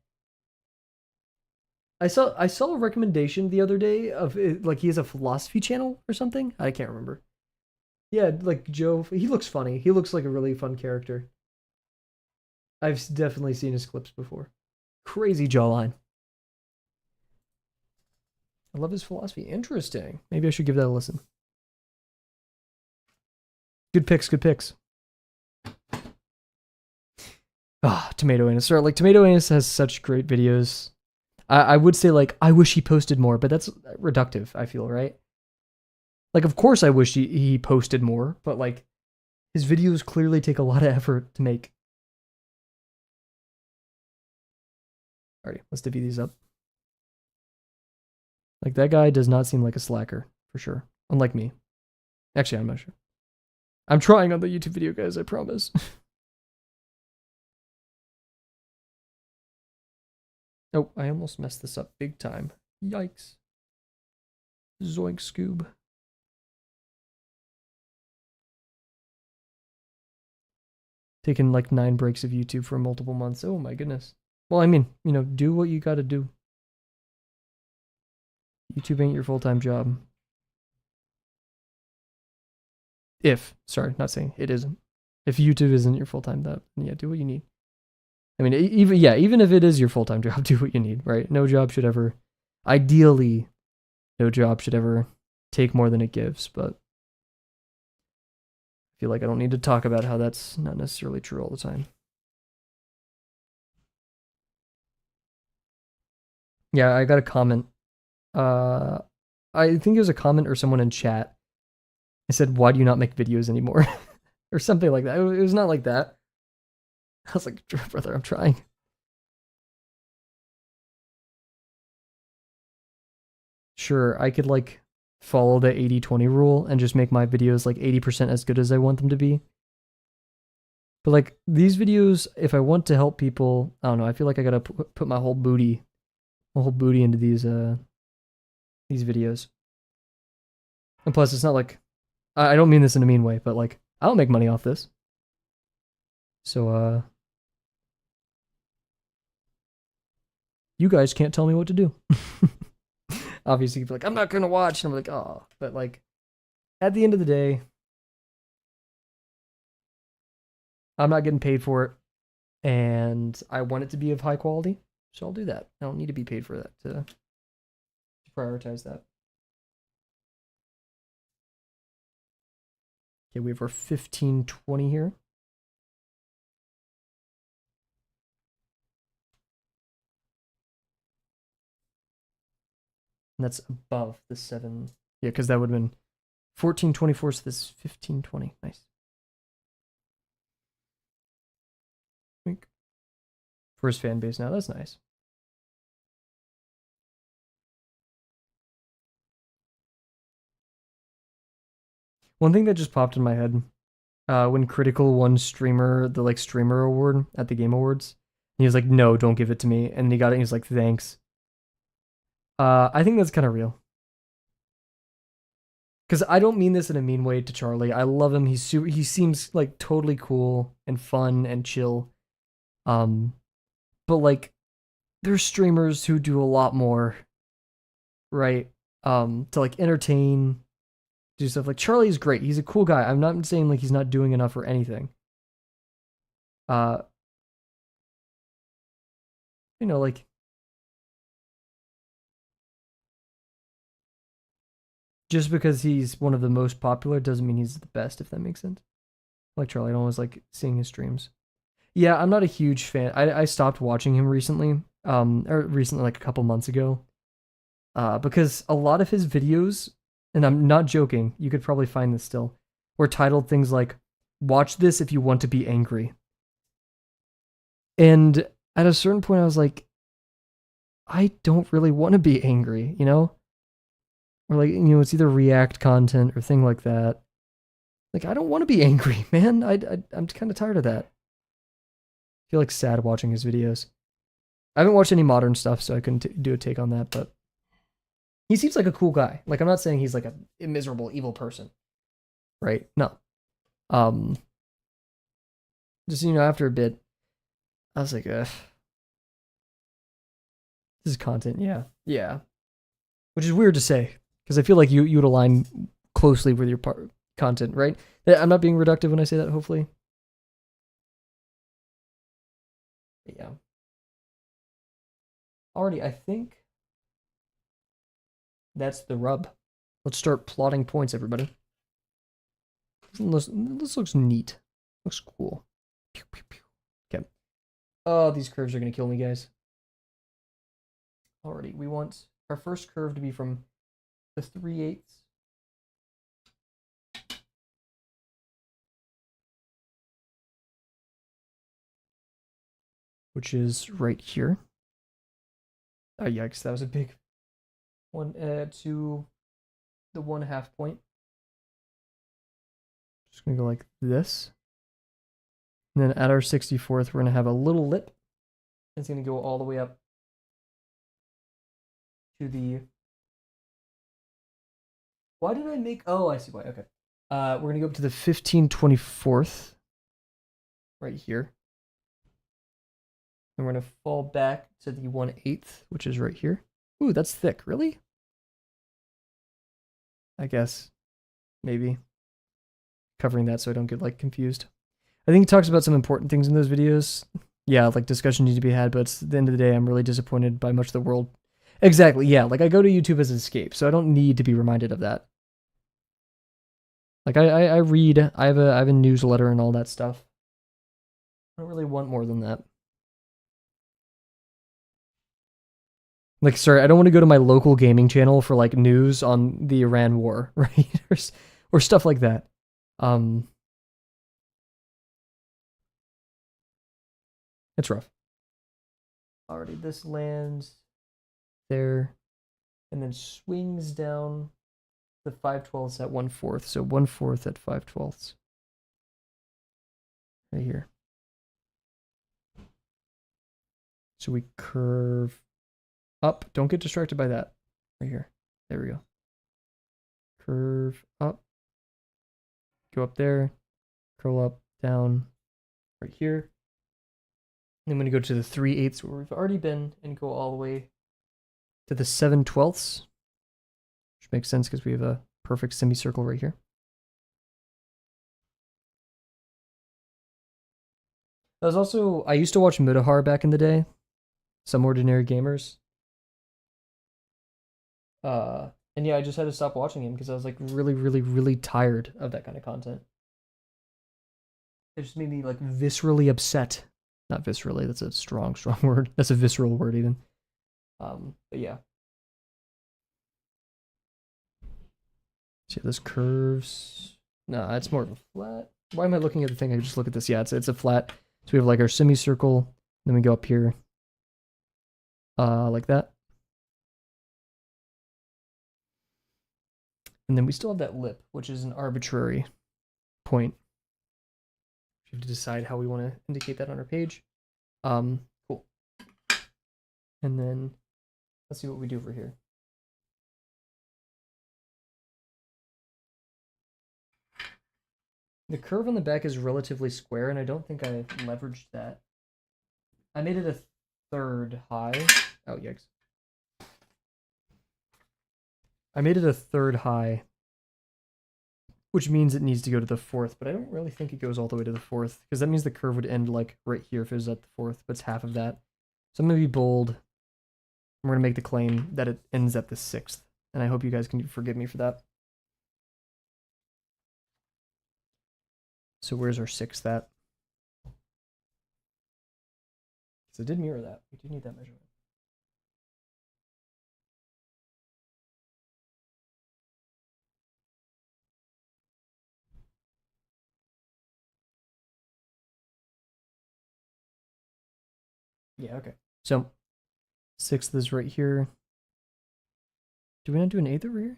I saw a recommendation the other day of like he has a philosophy channel or something. I can't remember. Yeah, like Joe. He looks funny. He looks like a really fun character. I've definitely seen his clips before. Crazy jawline. I love his philosophy. Interesting. Maybe I should give that a listen. Good picks. Good picks. Ah, Tomato Anus. Like Tomato Anus has such great videos. I would say like I wish he posted more, but that's reductive. I feel, right? Like of course I wish he posted more, but like his videos clearly take a lot of effort to make. Alrighty, let's divvy these up. Like that guy does not seem like a slacker for sure, unlike me. Actually, I'm not sure. I'm trying on the YouTube video, guys. I promise. Oh, I almost messed this up big time. Yikes. Zoink Scoob. Taking like 9 breaks of YouTube for multiple months. Oh my goodness. Well, I mean, do what you gotta do. YouTube ain't your full-time job. Sorry, not saying it isn't. If YouTube isn't your full-time job, yeah, do what you need. I mean, even if it is your full-time job, do what you need, right? Ideally, no job should ever take more than it gives, but I feel like I don't need to talk about how that's not necessarily true all the time. Yeah, I got a comment. I think it was a comment or someone in chat. I said, "Why do you not make videos anymore?" or something like that. It was not like that. I was like, "Brother, I'm trying." Sure, I could like follow the 80-20 rule and just make my videos like 80% as good as I want them to be. But like these videos, if I want to help people, I don't know. I feel like I gotta put my whole booty into these videos. And plus, it's not like I don't mean this in a mean way, but like I don't make money off this. So you guys can't tell me what to do. Obviously, you'd be like, I'm not gonna watch, and I'm like, oh, but like at the end of the day, I'm not getting paid for it, and I want it to be of high quality, so I'll do that. I don't need to be paid for that to prioritize that. Okay, we have our 1520 here. And that's above the 7. Yeah, because that would have been 1424, so this is 1520. Nice. For his fan base now, that's nice. One thing that just popped in my head, when Critical won streamer, the like streamer award at the Game Awards, he was like, "No, don't give it to me," and he got it. And he's like, "Thanks." I think that's kind of real. Because I don't mean this in a mean way to Charlie. I love him. He seems like totally cool and fun and chill. But like, there's streamers who do a lot more, right? To like entertain, do stuff. Like Charlie's great. He's a cool guy. I'm not saying like he's not doing enough or anything. Uh, like just because he's one of the most popular doesn't mean he's the best, if that makes sense. Like Charlie, I don't always like seeing his streams. Yeah, I'm not a huge fan. I stopped watching him recently, or recently, like a couple months ago, because a lot of his videos, and I'm not joking, you could probably find this still, were titled things like, "Watch this if you want to be angry." And at a certain point, I was like, I don't really want to be angry, you know? Or like, it's either react content or thing like that. Like, I don't want to be angry, man. I'm kind of tired of that. I feel like sad watching his videos. I haven't watched any modern stuff, so I couldn't do a take on that, but he seems like a cool guy. Like, I'm not saying he's like a miserable, evil person, right? No. Just, after a bit, I was like, this is content, yeah. Yeah. Which is weird to say, because I feel like you would align closely with your content, right? I'm not being reductive when I say that, hopefully. Yeah. Already, I think that's the rub. Let's start plotting points, everybody. This looks neat. Looks cool. Pew, pew, pew. Okay. Oh, these curves are going to kill me, guys. Alrighty, we want our first curve to be from the 3/8. Which is right here. Oh, yikes, that was a big one. To the 1/2 point. Just going to go like this. And then at our 64th, we're going to have a little lip. It's going to go all the way up to the... Why did I make... Oh, I see why. Okay. We're going to go up to the 15/24th. Right here. And we're going to fall back to the 1/8, which is right here. Ooh, that's thick. Really? I guess. Maybe. Covering that so I don't get, like, confused. I think he talks about some important things in those videos. Yeah, like, discussion needs to be had, but at the end of the day, I'm really disappointed by much of the world. Exactly, yeah. Like, I go to YouTube as an escape, so I don't need to be reminded of that. Like, I read, I have a newsletter and all that stuff. I don't really want more than that. Like, sorry, I don't want to go to my local gaming channel for, like, news on the Iran war, right? or stuff like that. It's rough. Already, this lands there, and then swings down the 5/12 at 1/4. So 1/4 at 5/12. Right here. So we curve up. Don't get distracted by that. Right here. There we go. Curve up. Go up there. Curl up, down, right here. And I'm going to go to the 3/8 where we've already been and go all the way to the 7/12. Which makes sense because we have a perfect semicircle right here. That was also, I used to watch Mutahar back in the day. Some Ordinary Gamers. And yeah, I just had to stop watching him because I was like really, really, really tired of that kind of content. It just made me like viscerally upset. Not viscerally, that's a strong word. That's a visceral word even. But yeah. See this curves. No, it's more of a flat. Why am I looking at the thing? I just look at this. Yeah, it's a flat. So we have like our semicircle. Then we go up here. Like that. And then we still have that lip, which is an arbitrary point. We have to decide how we want to indicate that on our page. Cool. And then let's see what we do over here. The curve on the back is relatively square, and I don't think I leveraged that. I made it a third high. Oh, yikes. I made it a third high, which means it needs to go to the fourth, but I don't really think it goes all the way to the fourth, because that means the curve would end like right here if it was at the fourth, but it's half of that. So I'm going to be bold. We're going to make the claim that it ends at the sixth, and I hope you guys can forgive me for that. So where's our sixth at? So it did mirror that. We do need that measurement. Yeah, okay. So sixth is right here. Do we not do an eighth over here?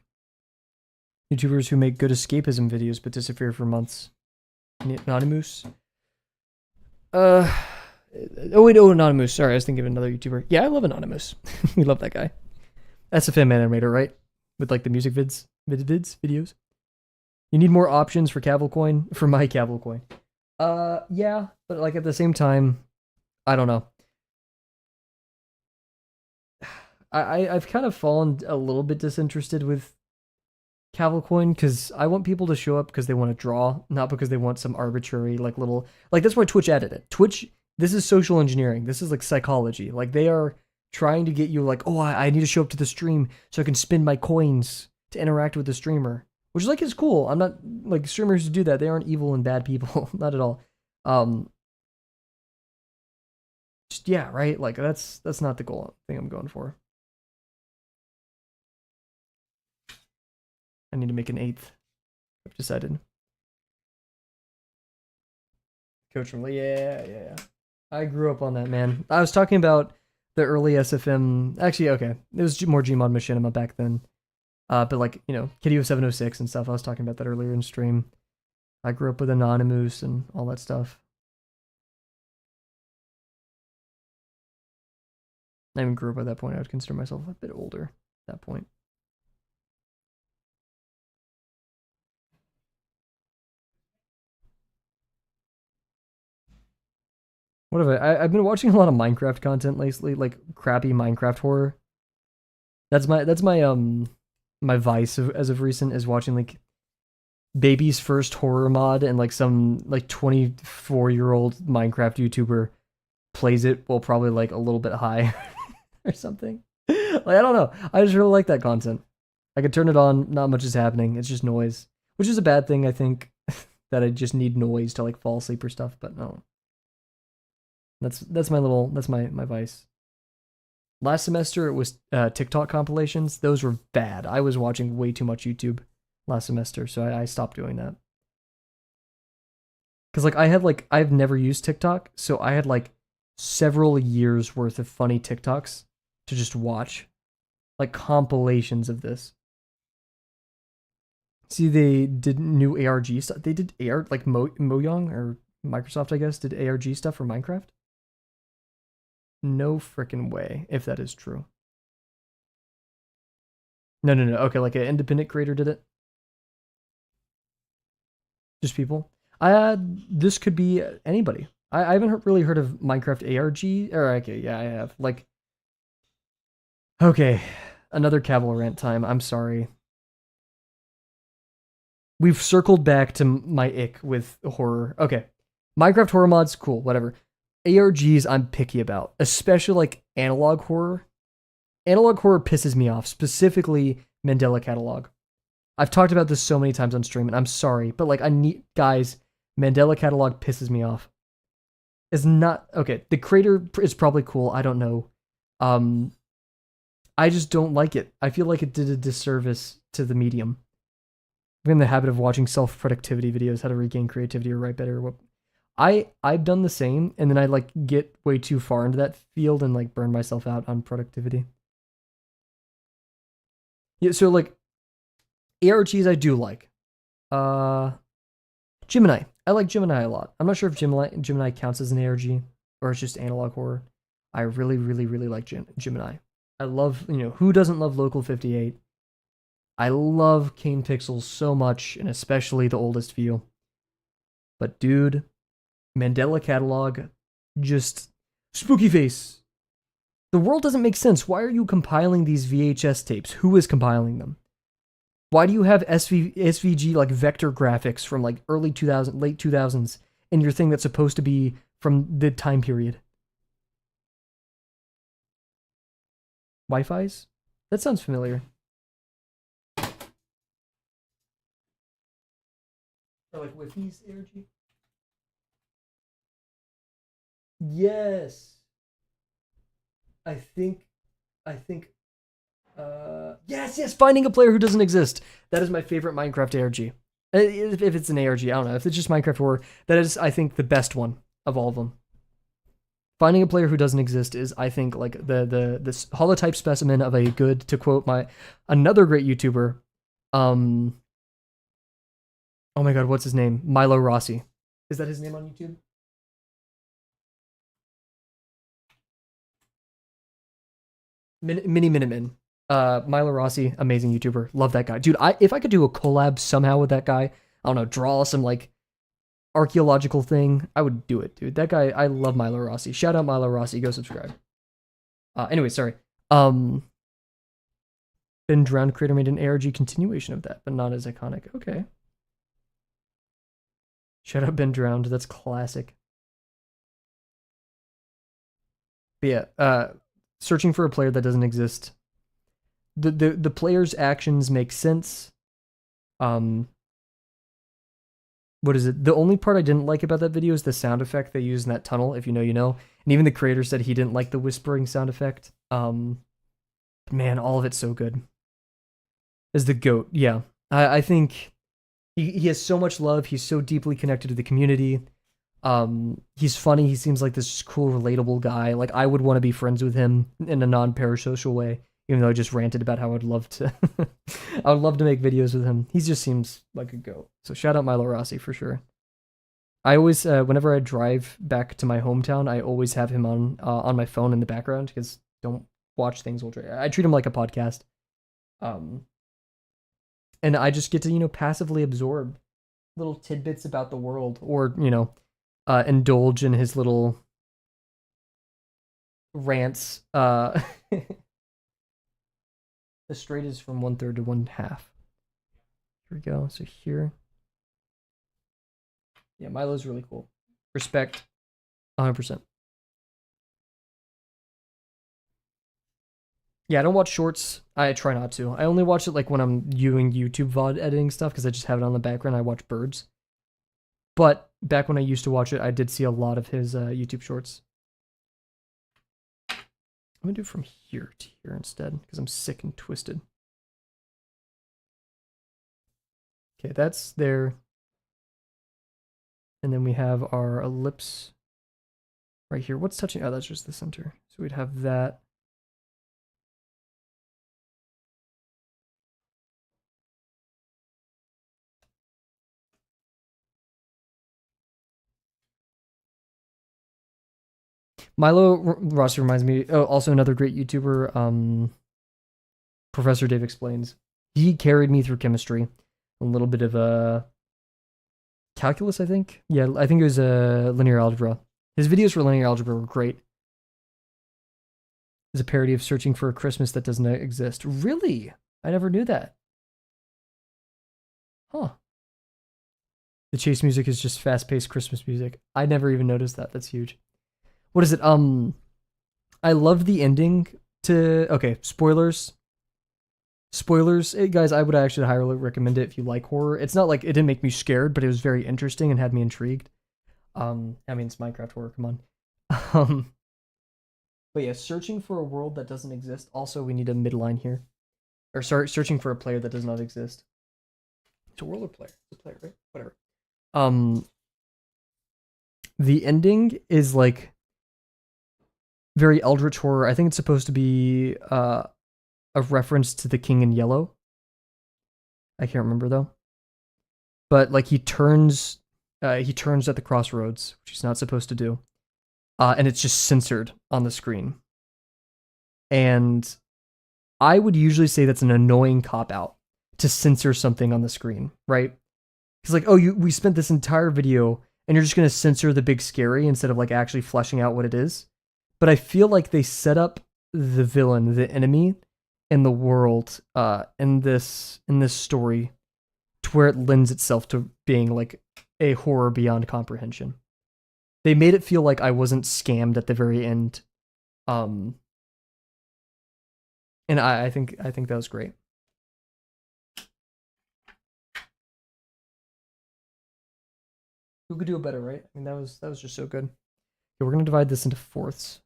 YouTubers who make good escapism videos but disappear for months. Anonymous. Oh wait, Anonymous. Sorry, I was thinking of another YouTuber. Yeah, I love Anonymous. We love that guy. SFM animator, right? With like the music videos. You need more options for Kavel coin, for my Kavel coin. Yeah, but like at the same time, I don't know. I've kind of fallen a little bit disinterested with Kavel coin because I want people to show up because they want to draw, not because they want some arbitrary like little like that's why Twitch added it. Twitch, this is social engineering. This is like psychology. Like they are trying to get you like, oh, I need to show up to the stream so I can spend my coins to interact with the streamer, which is like is cool. I'm not like streamers who do that. They aren't evil and bad people, not at all. Just, yeah, right. Like that's not the goal thing I'm going for. I need to make an eighth. I've decided. Coach from yeah. I grew up on that, man. I was talking about the early SFM. Actually, okay, it was more Gmod Machinima back then. But like Kitty 706 and stuff. I was talking about that earlier in stream. I grew up with Anonymous and all that stuff. I even grew up at that point. I would consider myself a bit older at that point. What have I've been watching a lot of Minecraft content lately, like crappy Minecraft horror. That's my vice as of recent is watching like baby's first horror mod and like some like 24-year-old Minecraft YouTuber plays it while probably like a little bit high or something. Like I don't know. I just really like that content. I could turn it on, not much is happening. It's just noise, which is a bad thing I think that I just need noise to like fall asleep or stuff, but no. That's my vice. Last semester it was TikTok compilations. Those were bad. I was watching way too much YouTube last semester, so I stopped doing that. Cause like I've never used TikTok, so I had like several years worth of funny TikToks to just watch, like compilations of this. See, they did new ARG stuff. They did like Mojang or Microsoft, I guess, did ARG stuff for Minecraft. No freaking way, if that is true. No. Okay, like an independent creator did it. Just people. This could be anybody. I haven't really heard of Minecraft ARG. Or okay, yeah, I have. Like, okay, another Kavel rant time. I'm sorry. We've circled back to my ick with horror. Okay, Minecraft horror mods, cool, whatever. ARGs I'm picky about, especially like analog horror. Analog horror pisses me off, specifically Mandela Catalog. I've talked about this so many times on stream, and I'm sorry, but like guys, Mandela Catalog pisses me off. It's not okay. The creator is probably cool. I don't know. I just don't like it. I feel like it did a disservice to the medium. I'm in the habit of watching self-productivity videos, how to regain creativity or write better. I've done the same, and then I like get way too far into that field and like burn myself out on productivity. Yeah, so like ARGs I do like. Gemini. I like Gemini a lot. I'm not sure if Gemini counts as an ARG or it's just analog horror. I really, really, really like Gemini. I love, who doesn't love Local 58? I love Kane Pixels so much, and especially the oldest view. But dude, Mandela Catalog, just spooky face. The world doesn't make sense. Why are you compiling these VHS tapes? Who is compiling them? Why do you have SVG like vector graphics from like early 2000s, late 2000s in your thing that's supposed to be from the time period? Wi-Fi's? That sounds familiar. Or like Wi-Fi's ARG? Yes. I think yes, finding a player who doesn't exist. That is my favorite Minecraft ARG. If it's an ARG, I don't know. If it's just Minecraft horror, that is, I think, the best one of all of them. Finding a player who doesn't exist is, I think, like this holotype specimen of a good, to quote another great YouTuber, oh my god, what's his name? Milo Rossi. Is that his name on YouTube? Mini Minimin. Milo Rossi, amazing YouTuber. Love that guy. Dude, if I could do a collab somehow with that guy, I don't know, draw some like archaeological thing, I would do it, dude. That guy, I love Milo Rossi. Shout out Milo Rossi, go subscribe. Anyway, sorry. Ben Drowned creator made an ARG continuation of that, but not as iconic. Okay. Shout out Ben Drowned, that's classic. But yeah, searching for a player that doesn't exist. The player's actions make sense. What is it? The only part I didn't like about that video is the sound effect they use in that tunnel. If you know, you know. And even the creator said he didn't like the whispering sound effect. Man, all of it's so good. As the goat, yeah. I think he has so much love. He's so deeply connected to the community. He's funny. He seems like this cool, relatable guy. Like, I would want to be friends with him in a non-parasocial way, even though I just ranted about how I'd love to I would love to make videos with him. He just seems like a goat. So shout out Milo Rossi for sure. I always, whenever I drive back to my hometown, I always have him on my phone in the background, because don't watch things while driving. I treat him like a podcast. And I just get to, passively absorb little tidbits about the world, or, indulge in his little rants. The straight is from 1/3 to 1/2. Here we go. So here. Yeah, Milo's really cool. Respect. 100%. Yeah, I don't watch shorts. I try not to. I only watch it like when I'm doing YouTube VOD editing stuff, because I just have it on the background. I watch birds. But back when I used to watch it, I did see a lot of his YouTube shorts. I'm going to do from here to here instead, because I'm sick and twisted. Okay, that's there. And then we have our ellipse right here. What's touching? Oh, that's just the center. So we'd have that. Milo Rossi reminds me, also another great YouTuber, Professor Dave Explains. He carried me through chemistry. A little bit of calculus, I think. Yeah, I think it was linear algebra. His videos for linear algebra were great. It's a parody of Searching for a Christmas That Doesn't Exist. Really? I never knew that. Huh. The chase music is just fast-paced Christmas music. I never even noticed that. That's huge. What is it? I loved the ending to... Okay, spoilers. Spoilers. Hey, guys, I would actually highly recommend it if you like horror. It's not like it didn't make me scared, but it was very interesting and had me intrigued. I mean, it's Minecraft horror, come on. But yeah, searching for a world that doesn't exist. Also, we need a midline here. Or sorry, searching for a player that does not exist. It's a roller player. It's a player, right? Whatever. Um, the ending is like very eldritch horror. I think it's supposed to be a reference to the King in Yellow. I can't remember though. But like he turns at the crossroads, which he's not supposed to do, and it's just censored on the screen. And I would usually say that's an annoying cop out to censor something on the screen, right? Because like, oh, we spent this entire video and you're just gonna censor the big scary instead of like actually fleshing out what it is. But I feel like they set up the villain, the enemy, in the world, in this story, to where it lends itself to being like a horror beyond comprehension. They made it feel like I wasn't scammed at the very end. And I think that was great. Who could do it better, right? I mean, that was just so good. Okay, we're gonna divide this into fourths.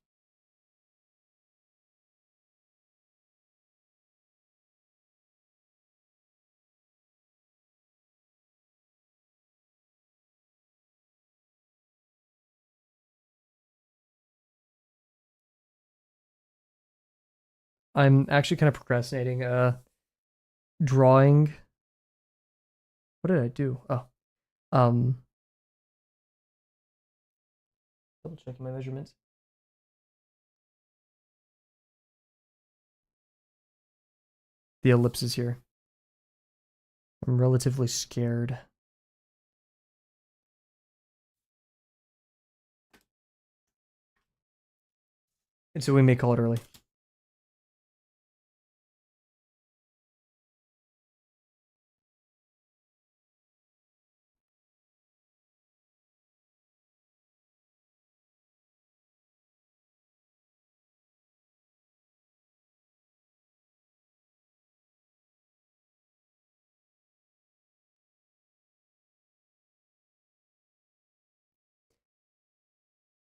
I'm actually kind of procrastinating drawing. What did I do? Oh. Double checking my measurements. The ellipses here. I'm relatively scared. And so we may call it early.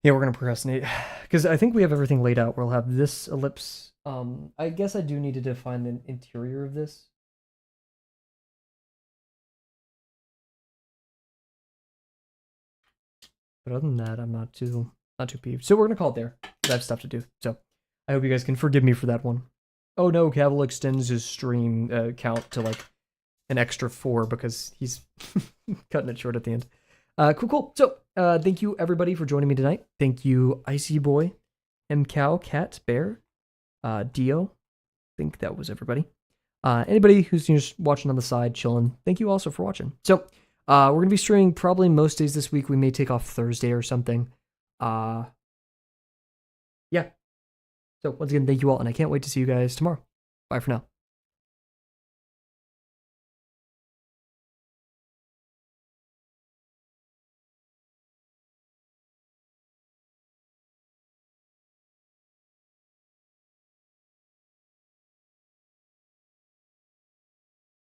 Yeah, we're gonna procrastinate because I think we have everything laid out. We'll have this ellipse. I guess I do need to define the interior of this. But other than that, I'm not too peeved. So we're gonna call it there. I have stuff to do. So I hope you guys can forgive me for that one. Oh no, Kavel extends his stream count to like an extra 4 because he's cutting it short at the end. Cool. So thank you everybody for joining me tonight. Thank you, Icy Boy, MCow, Cat, Bear, Dio. I think that was everybody. Anybody who's just watching on the side, chilling, thank you also for watching. So we're going to be streaming probably most days this week. We may take off Thursday or something. Yeah. So once again, thank you all, and I can't wait to see you guys tomorrow. Bye for now.